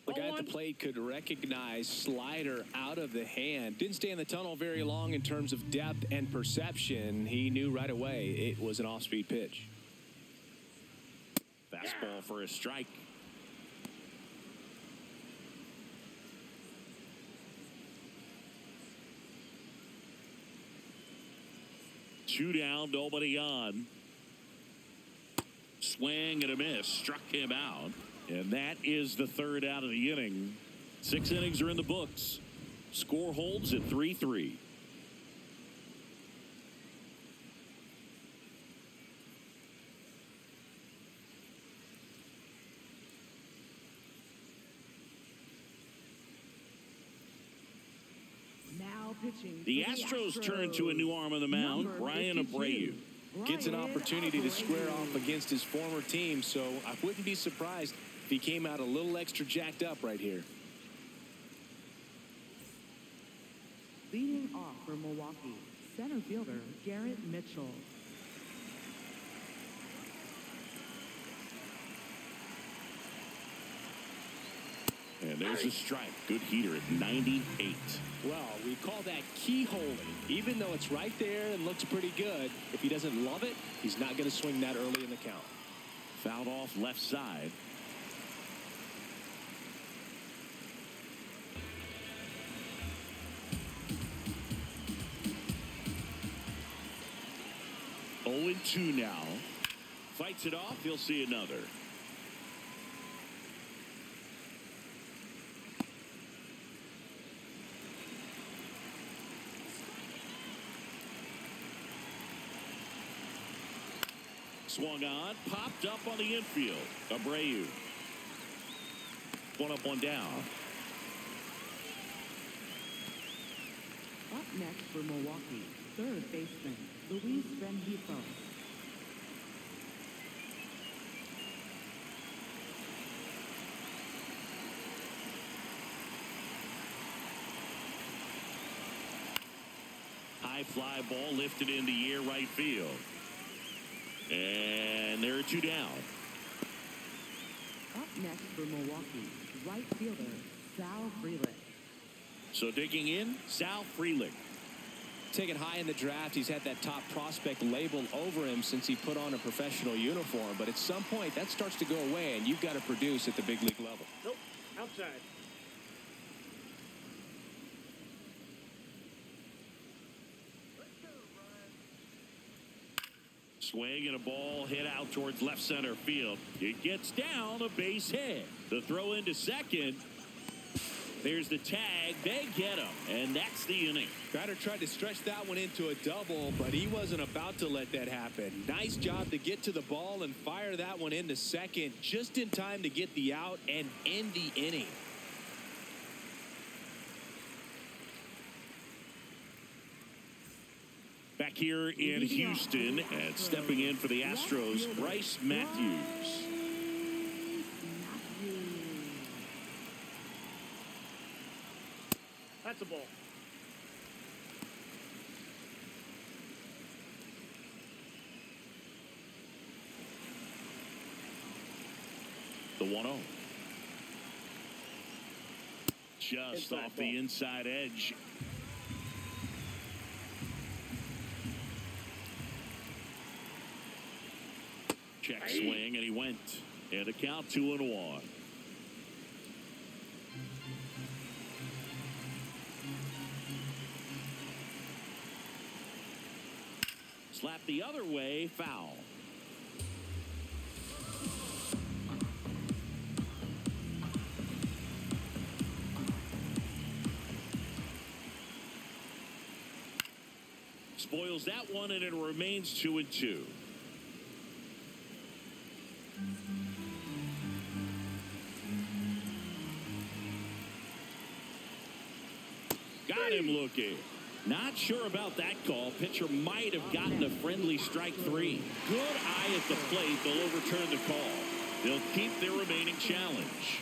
The guy at the plate could recognize slider out of the hand. Didn't stay in the tunnel very long in terms of depth and perception. He knew right away it was an off-speed pitch. Fastball for a strike. Two down, nobody on. Swing and a miss. Struck him out. And that is the 3rd out of the inning. 6 innings are in the books. Score holds at 3-3. Now pitching. The Astros turn to a new arm on the mound, Number Brian 52. Abreu. Gets an opportunity to square off against his former team, so I wouldn't be surprised if he came out a little extra jacked up right here. Leading off for Milwaukee, center fielder Garrett Mitchell. And there's a strike. Good heater at 98. Well, we call that keyholing. Even though it's right there and looks pretty good, if he doesn't love it, he's not going to swing that early in the count. Fouled off left side. Oh and 2 now. Fights it off. He'll see another. Swung on, popped up on the infield. Abreu. 1 up, 1 down. Up next for Milwaukee, third baseman Luis Rengifo. High fly ball lifted in the air right field. And there are 2 down. Up next for Milwaukee, right fielder Sal Frelick. So digging in, Sal Frelick. taken high in the draft. He's had that top prospect label over him since he put on a professional uniform. But at some point, that starts to go away, and you've got to produce at the big league level. Nope. Outside. Swing and a ball hit out towards left center field. It gets down, a base hit. The throw into second. There's the tag. They get him, and that's the inning. Batter tried to stretch that one into a double, but he wasn't about to let that happen. Nice job to get to the ball and fire that one into second just in time to get the out and end the inning. Back here in Houston, and stepping in for the Astros, Bryce Matthews. That's a ball. The 1-0. Just off the inside edge. Check swing, and he went. And a count 2-1. Slap the other way, foul. Spoils that one, and it remains 2-2. Got him looking. Not sure about that call. Pitcher might have gotten a friendly strike 3. Good eye at the plate. They'll overturn the call. They'll keep their remaining challenge.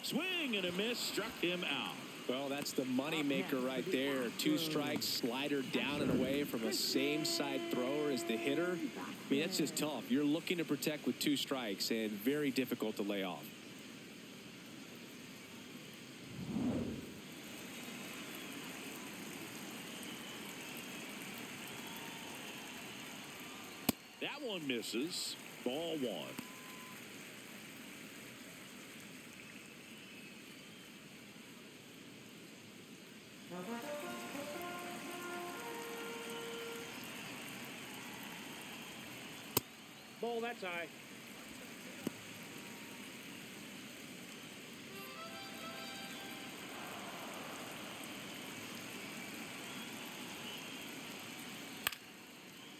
Swing and a miss. Struck him out. Well, that's the moneymaker right there. 2 strikes, slider down and away from a same-side thrower as the hitter. I mean, that's just tough. You're looking to protect with 2 strikes, and very difficult to lay off. That one misses. Ball 1. Ball, that's high.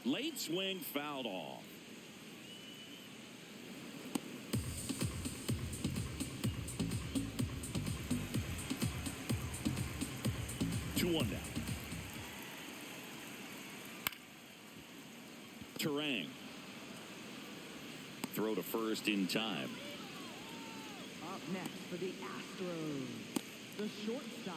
Late swing fouled off. Two one down. Terang. Throw to first in time. Up next for the Astros, the shortstop,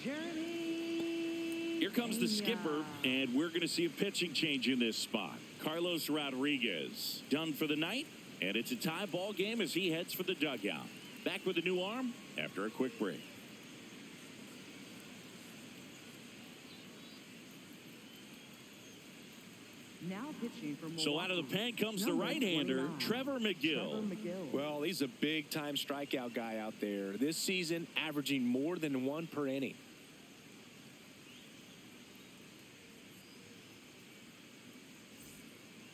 Jeremy. Here comes the skipper, and we're going to see a pitching change in this spot. Carlos Rodriguez done for the night, and it's a tie ball game as he heads for the dugout. Back with a new arm after a quick break. Now pitching for So out of the pen comes the right-hander, Trevor McGill. Well, he's a big-time strikeout guy out there. This season, averaging more than 1 per inning.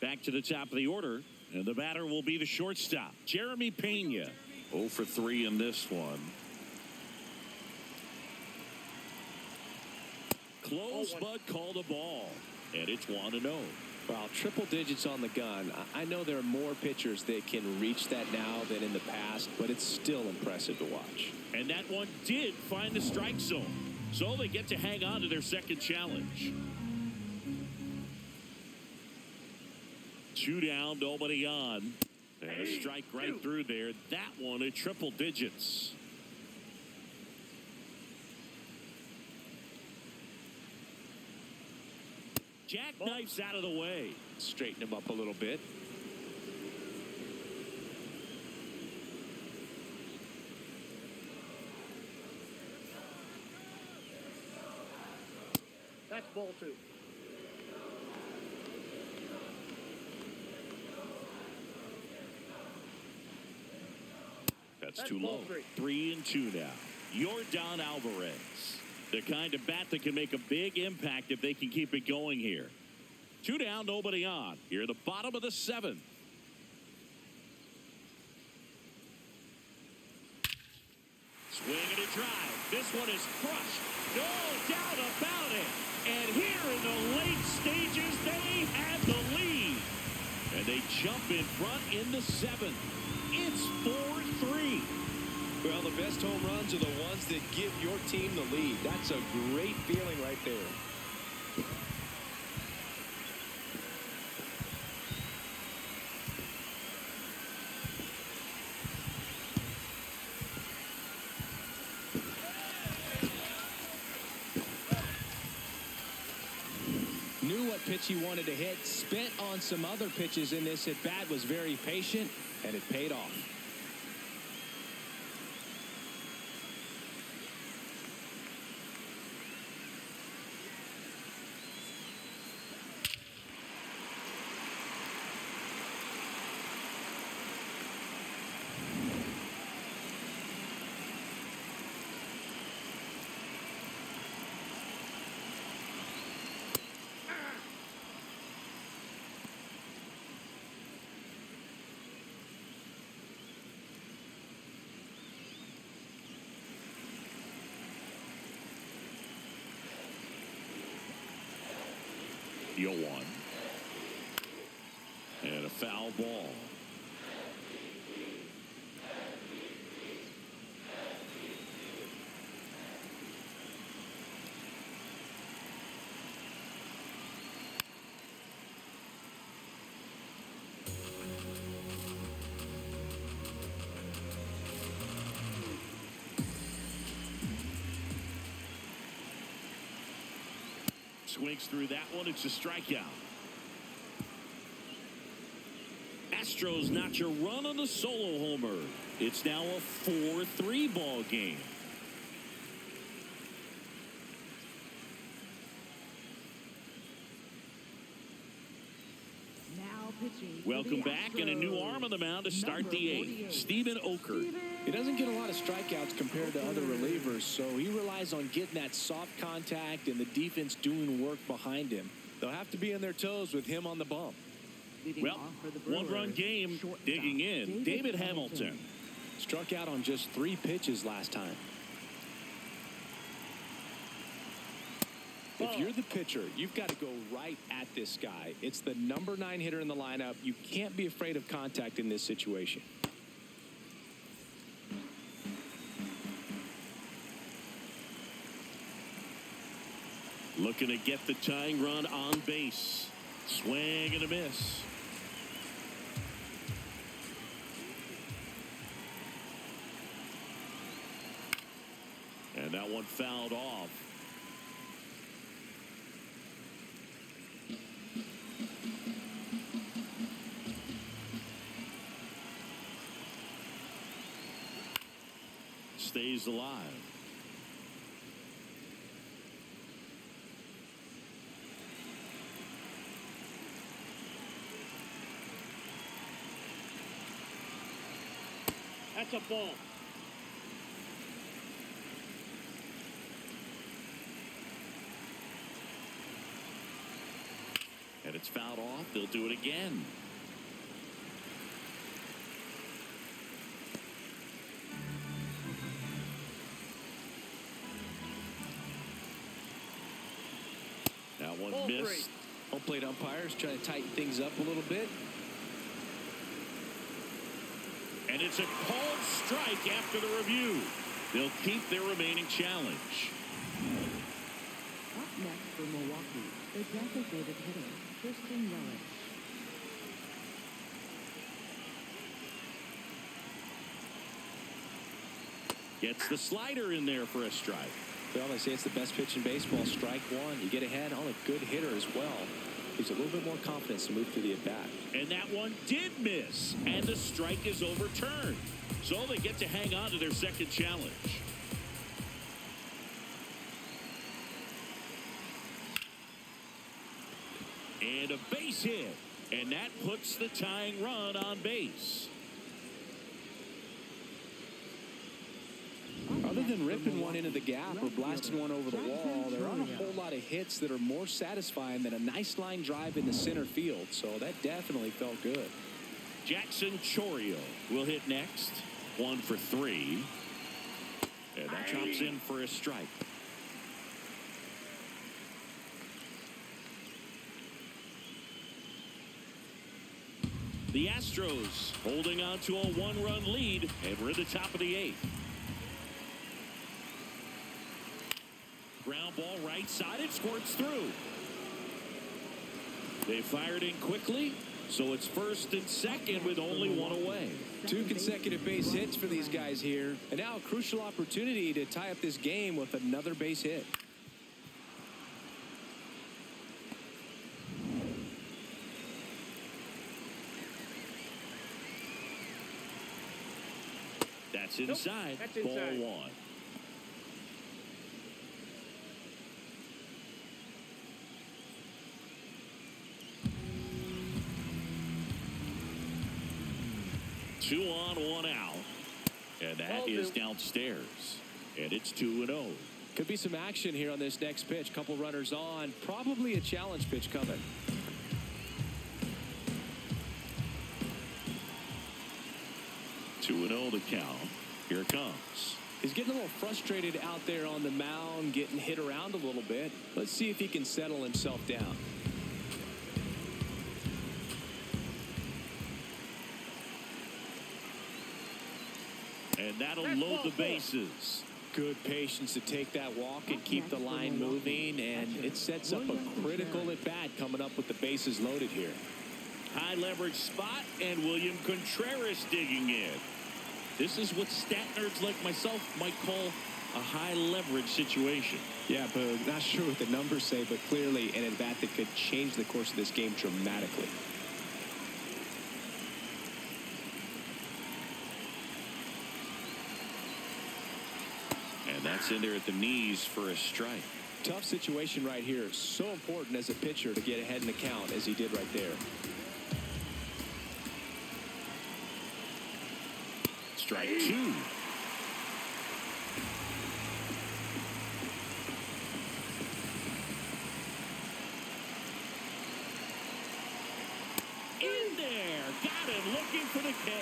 Back to the top of the order, and the batter will be the shortstop, Jeremy Pena. 0 for 3 in this one. Close, but called a ball, and it's 1-0. Well, triple digits on the gun. I know there are more pitchers that can reach that now than in the past, but it's still impressive to watch. And that one did find the strike zone, so they get to hang on to their second challenge. 2 down, nobody on. And a strike right through there. That one at triple digits. Jackknifes out of the way. Straighten him up a little bit. That's ball 2. That's too low. 3-2 now. Yordan Alvarez. The kind of bat that can make a big impact if they can keep it going here. 2 down, nobody on. Here at the bottom of the 7th. Swing and a drive. This one is crushed. No doubt about it. And here in the late stages, they have the lead. And they jump in front in the 7th. It's 4-3. Well, the best home runs are the ones that give your team the lead. That's a great feeling right there. Knew what pitch he wanted to hit, spent on some other pitches in this at bat, was very patient, and it paid off. You'll one. And a foul ball. Swings through that one. It's a strikeout. Astros notch a run on the solo homer. It's now a 4-3 ball game. Now pitching. Welcome back, and a new arm on the mound to start the 8th. Stephen Oker. He doesn't get a lot of strikeouts compared to other relievers, so he relies on getting that soft contact and the defense doing work behind him. They'll have to be on their toes with him on the bump. Well, one-run game, digging in. David Hamilton. Struck out on just 3 pitches last time. If you're the pitcher, you've got to go right at this guy. It's the number 9 hitter in the lineup. You can't be afraid of contact in this situation. Looking to get the tying run on base. Swing and a miss. And that one fouled off. Stays alive. That's a ball. And it's fouled off. They'll do it again. That one missed. Home plate umpires trying to tighten things up a little bit. And it's a called strike after the review. They'll keep their remaining challenge. Up next for Milwaukee, the designated hitter, Houston Astros. Gets the slider in there for a strike. Well, they say it's the best pitch in baseball. Strike one. You get ahead on a good hitter as well. Gives a little bit more confidence to move through the at-bat. And that one did miss. And the strike is overturned. So they get to hang on to their second challenge. And a base hit. And that puts the tying run on base. Other than ripping one into the gap or blasting one over the wall, there aren't a whole lot of hits that are more satisfying than a nice line drive into center field. So that definitely felt good. Jackson Chourio will hit next. 1 for 3. And that chops in for a strike. The Astros holding on to a 1-run lead, and we're at the top of the 8th. Ground ball right side, it squirts through. They fired in quickly, so it's first and second with only 1 away. 2 consecutive base hits for these guys here, and now a crucial opportunity to tie up this game with another base hit. That's inside. That's inside. Ball 1. Two on, 1 out. And that is downstairs. And it's 2-0. Could be some action here on this next pitch. Couple runners on. Probably a challenge pitch coming. The count. Here it comes. He's getting a little frustrated out there on the mound, getting hit around a little bit. Let's see if he can settle himself down. And that'll load the bases. Good patience to take that walk and keep the line moving, and it sets up a critical at bat coming up with the bases loaded here. High leverage spot, and William Contreras digging in. This is what stat nerds like myself might call a high leverage situation. Yeah, but not sure what the numbers say, but clearly an at bat that could change the course of this game dramatically. And that's in there at the knees for a strike. Tough situation right here. So important as a pitcher to get ahead in the count as he did right there. Strike 2. In there. Got him looking for the K.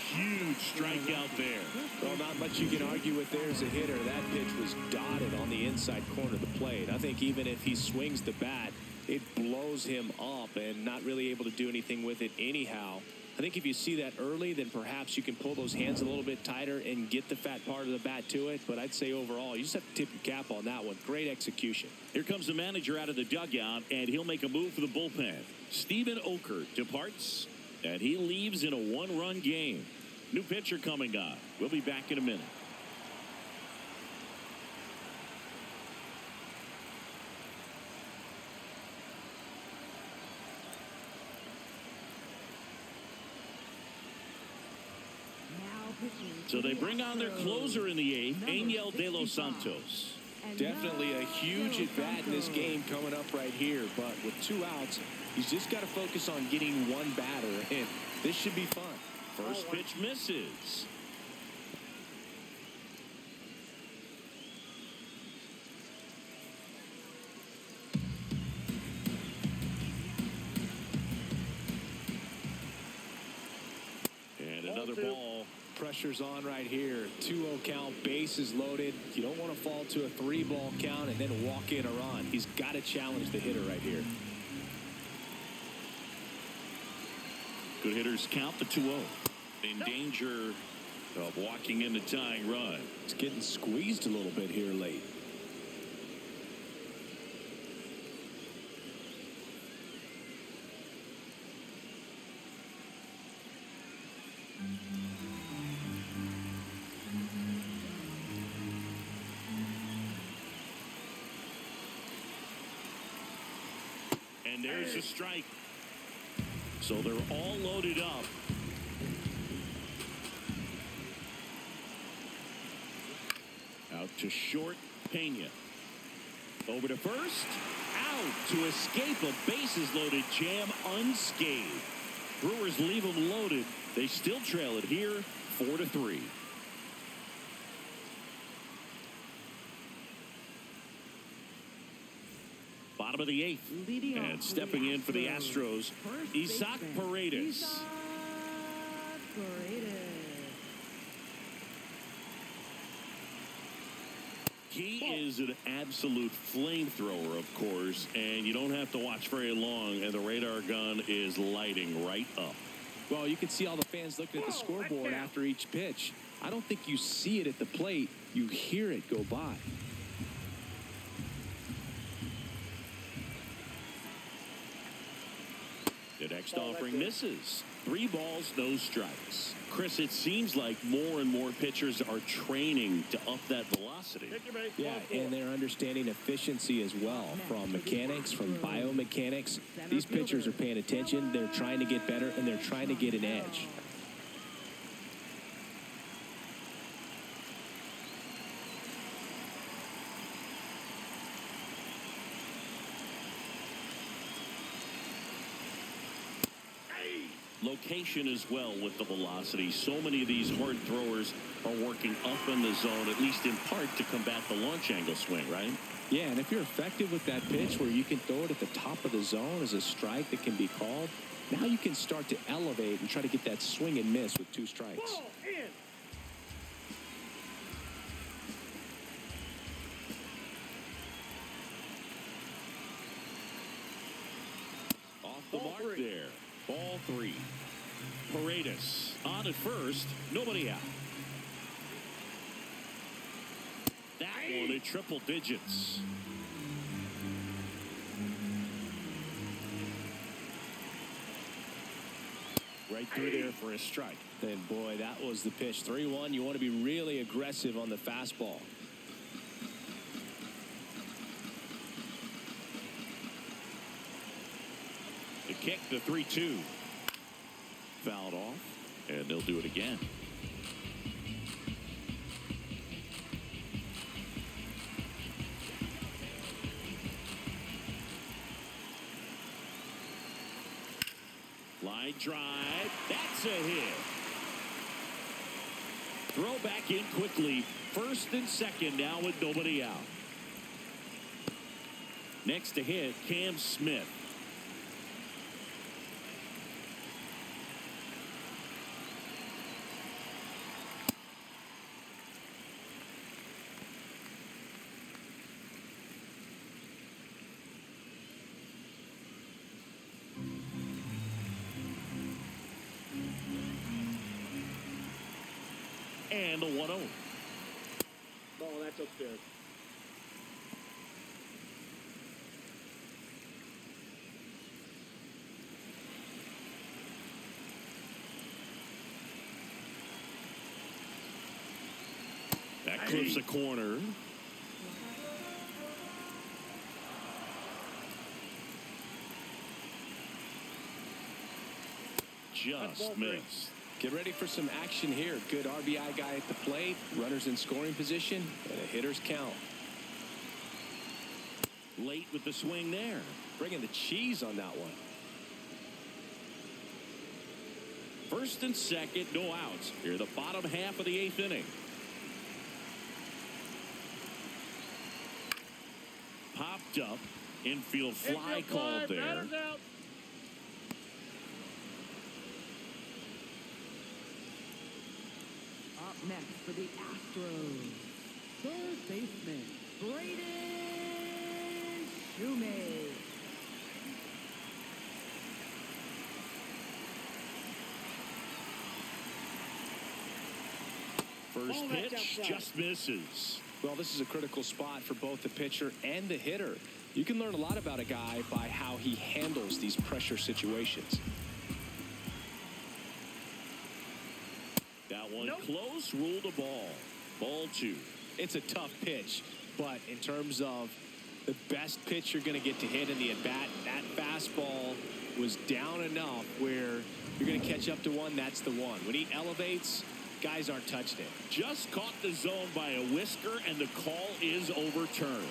Huge strikeout there. Well, not much you can argue with there as a hitter. That pitch was dotted on the inside corner of the plate. I think even if he swings the bat, it blows him up and not really able to do anything with it anyhow. I think if you see that early, then perhaps you can pull those hands a little bit tighter and get the fat part of the bat to it. But I'd say overall, you just have to tip your cap on that one. Great execution. Here comes the manager out of the dugout, and he'll make a move for the bullpen. Steven Okert departs, and he leaves in a 1-run game. New pitcher coming on. We'll be back in a minute. So they bring on their closer in the 8th, Angel De Los Santos. Definitely a huge at bat in this game coming up right here, but with 2 outs, he's just got to focus on getting 1 batter, and this should be fun. First pitch misses. And another ball. Pressure's on right here. 2-0 count, bases loaded. You don't want to fall to a 3-ball count and then walk in a run. He's got to challenge the hitter right here. Good hitters count the 2-0. In danger of walking in the tying run. It's getting squeezed a little bit here late. And there's a strike. So they're all loaded up. Out to short, Pena. Over to first. Out. out to escape a bases-loaded jam unscathed. Brewers leave them loaded. They still trail it here, 4-3. Bottom of the 8th. And stepping in for the Astros, Isaac Paredes. He is an absolute flamethrower, of course, and you don't have to watch very long, and the radar gun is lighting right up. Well, you can see all the fans looking at the scoreboard after each pitch. I don't think you see it at the plate. You hear it go by. The next offering misses. 3 balls, no strikes. Chris, it seems like more and more pitchers are training to up that velocity. Yeah, and they're understanding efficiency as well, from mechanics, from biomechanics. These pitchers are paying attention. They're trying to get better, and they're trying to get an edge. Location as well with the velocity. So many of these hard throwers are working up in the zone, at least in part to combat the launch angle swing, right? Yeah, and if you're effective with that pitch where you can throw it at the top of the zone as a strike that can be called, now you can start to elevate and try to get that swing and miss with 2 strikes. Ball in. Off the mark there. Ball 3. Paredes on at first. Nobody out. That one in triple digits. Right through there for a strike. And boy, that was the pitch. 3-1. You want to be really aggressive on the fastball. The kick, the 3-2. Fouled off, and they'll do it again. Line drive. That's a hit. Throw back in quickly. First and second now with nobody out. Next to hit, Cam Smith. And the 1-0. Ball, that's upstairs. That clips a corner. Just missed. Get ready for some action here. Good RBI guy at the plate. Runners in scoring position. And a hitter's count. Late with the swing there. Bringing the cheese on that one. First and second, no outs. Here the bottom half of the 8th inning. Popped up. Infield fly called there. Up next for the Astros, third baseman, Braden Shoemake. First pitch just misses. Well, this is a critical spot for both the pitcher and the hitter. You can learn a lot about a guy by how he handles these pressure situations. That one close, ruled a ball. Ball 2. It's a tough pitch, but in terms of the best pitch you're going to get to hit in the at-bat, that fastball was down enough where you're going to catch up to one, that's the one. When he elevates, guys aren't touching it. Just caught the zone by a whisker, and the call is overturned.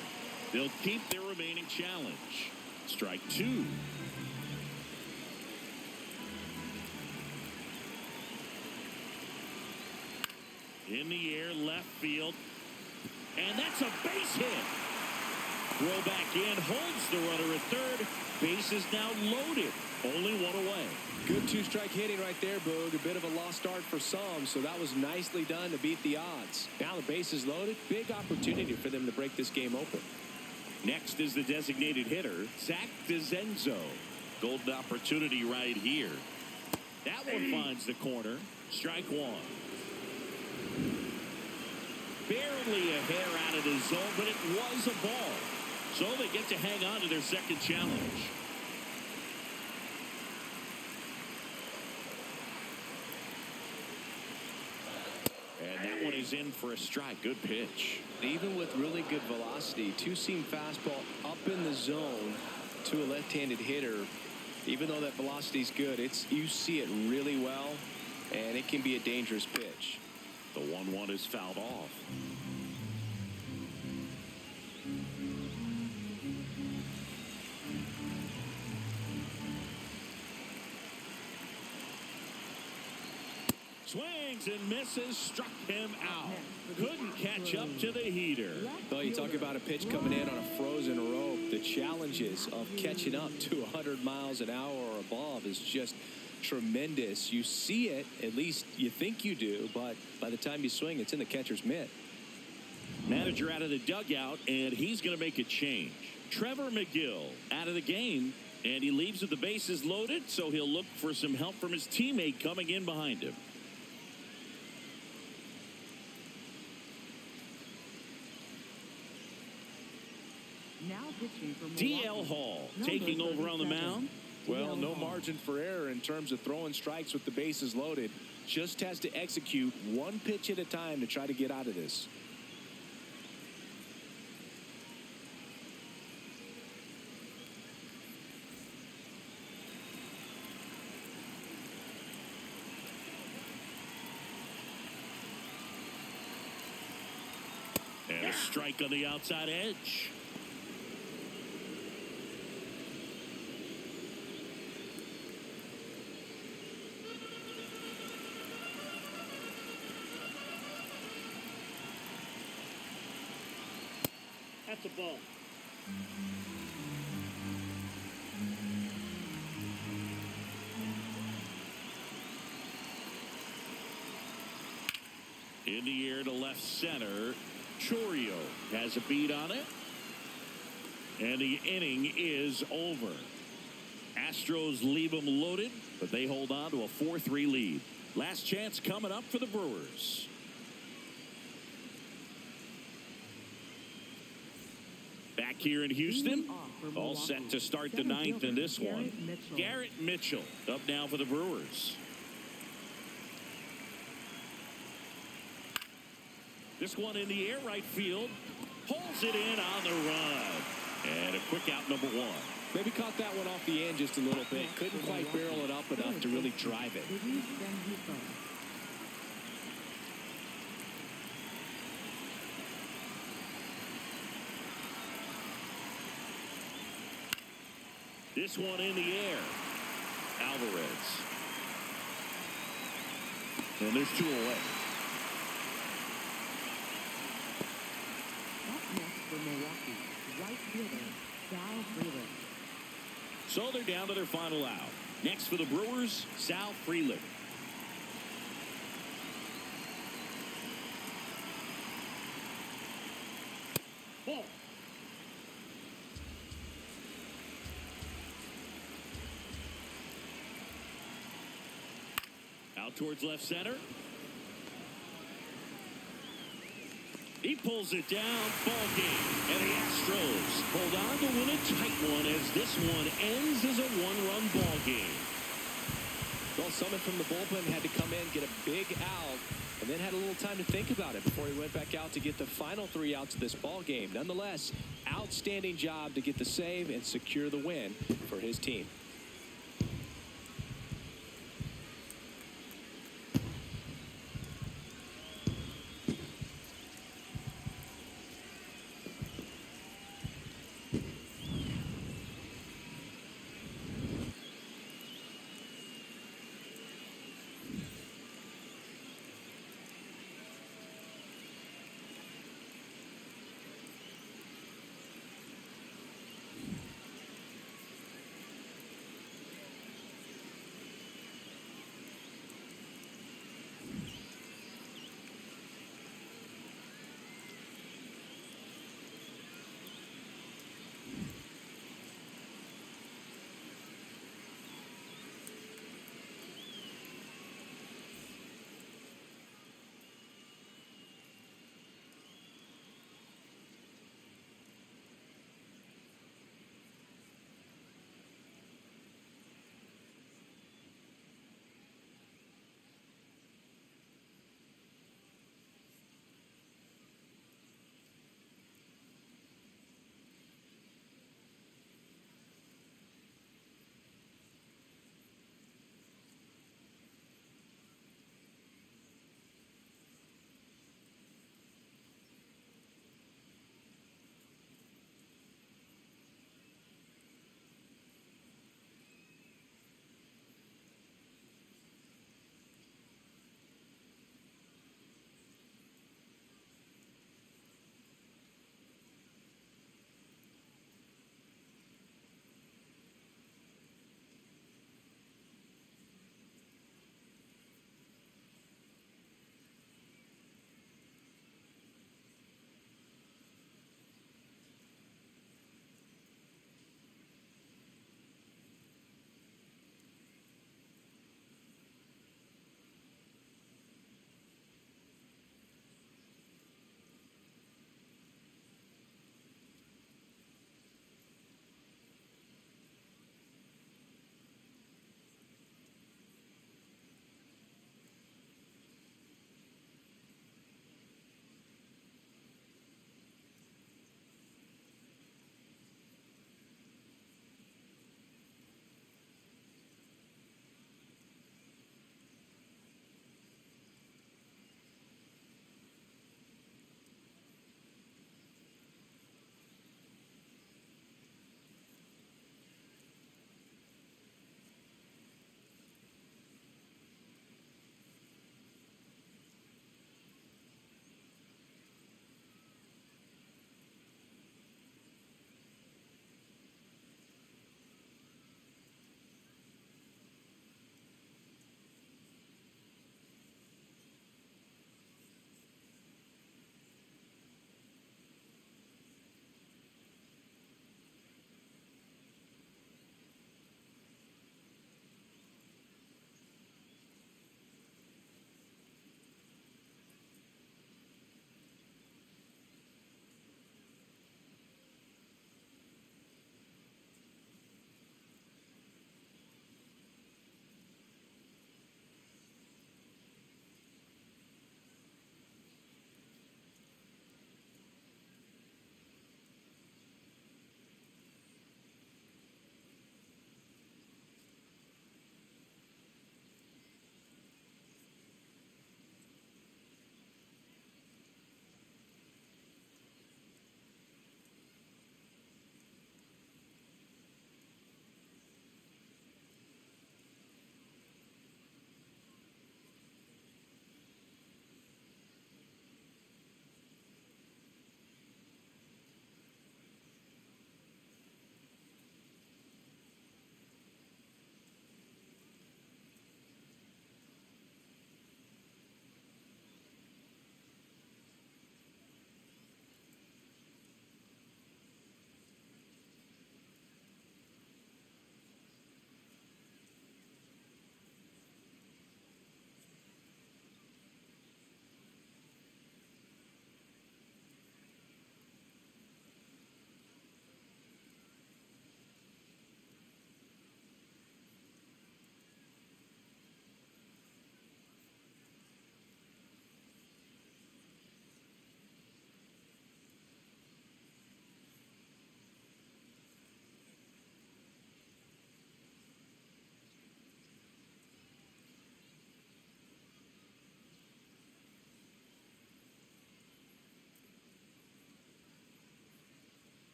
They'll keep their remaining challenge. Strike two. In the air, left field. And that's a base hit. Throw back in, holds the runner at third. Base is now loaded. Only one away. Good two-strike hitting right there, Boog. A bit of a lost start for some, so that was nicely done to beat the odds. Now the base is loaded. Big opportunity for them to break this game open. Next is the designated hitter, Zach DeZenzo. Golden opportunity right here. That one finds the corner. Strike one. Barely a hair out of the zone, but it was a ball. So they get to hang on to their second challenge. And that one is in for a strike. Good pitch. Even with really good velocity, two-seam fastball up in the zone to a left-handed hitter. Even though that velocity is good, you see it really well, and it can be a dangerous pitch. The 1-1 is fouled off. Swings and misses, struck him out. Couldn't catch up to the heater. Well, you talk about a pitch coming in on a frozen rope. The challenges of catching up to 100 miles an hour or above is just tremendous. You see it, at least you think you do, but by the time you swing, it's in the catcher's mitt. Manager out of the dugout, and he's going to make a change. Trevor McGill out of the game, and he leaves with the bases loaded, so he'll look for some help from his teammate coming in behind him. Now pitching for DL Hall taking over on the mound. Well, no margin for error in terms of throwing strikes with the bases loaded. Just has to execute one pitch at a time to try to get out of this. And a strike on the outside edge. That's a ball. In the air to left center. Chorio has a beat on it. And the inning is over. Astros leave them loaded, but they hold on to a 4-3 lead. Last chance coming up for the Brewers. Back here in Houston, all set to start the ninth in this one. Garrett Mitchell up now for the Brewers. This one in the air, right field. Pulls it in on the run. And a quick out, number one. Maybe caught that one off the end just a little bit. Couldn't quite barrel it up enough to really drive it. This one in the air. Alvarez. And there's two away. Up next for Milwaukee, right fielder, Sal Freeland. So they're down to their final out. Next for the Brewers, Sal Freeland. Ball. Out towards left center. He pulls it down. Ball game. And the Astros hold on to win a tight one as this one ends as a one-run ball game. Well, someone from the bullpen had to come in, get a big out, and then had a little time to think about it before he went back out to get the final 3 outs of this ball game. Nonetheless, outstanding job to get the save and secure the win for his team.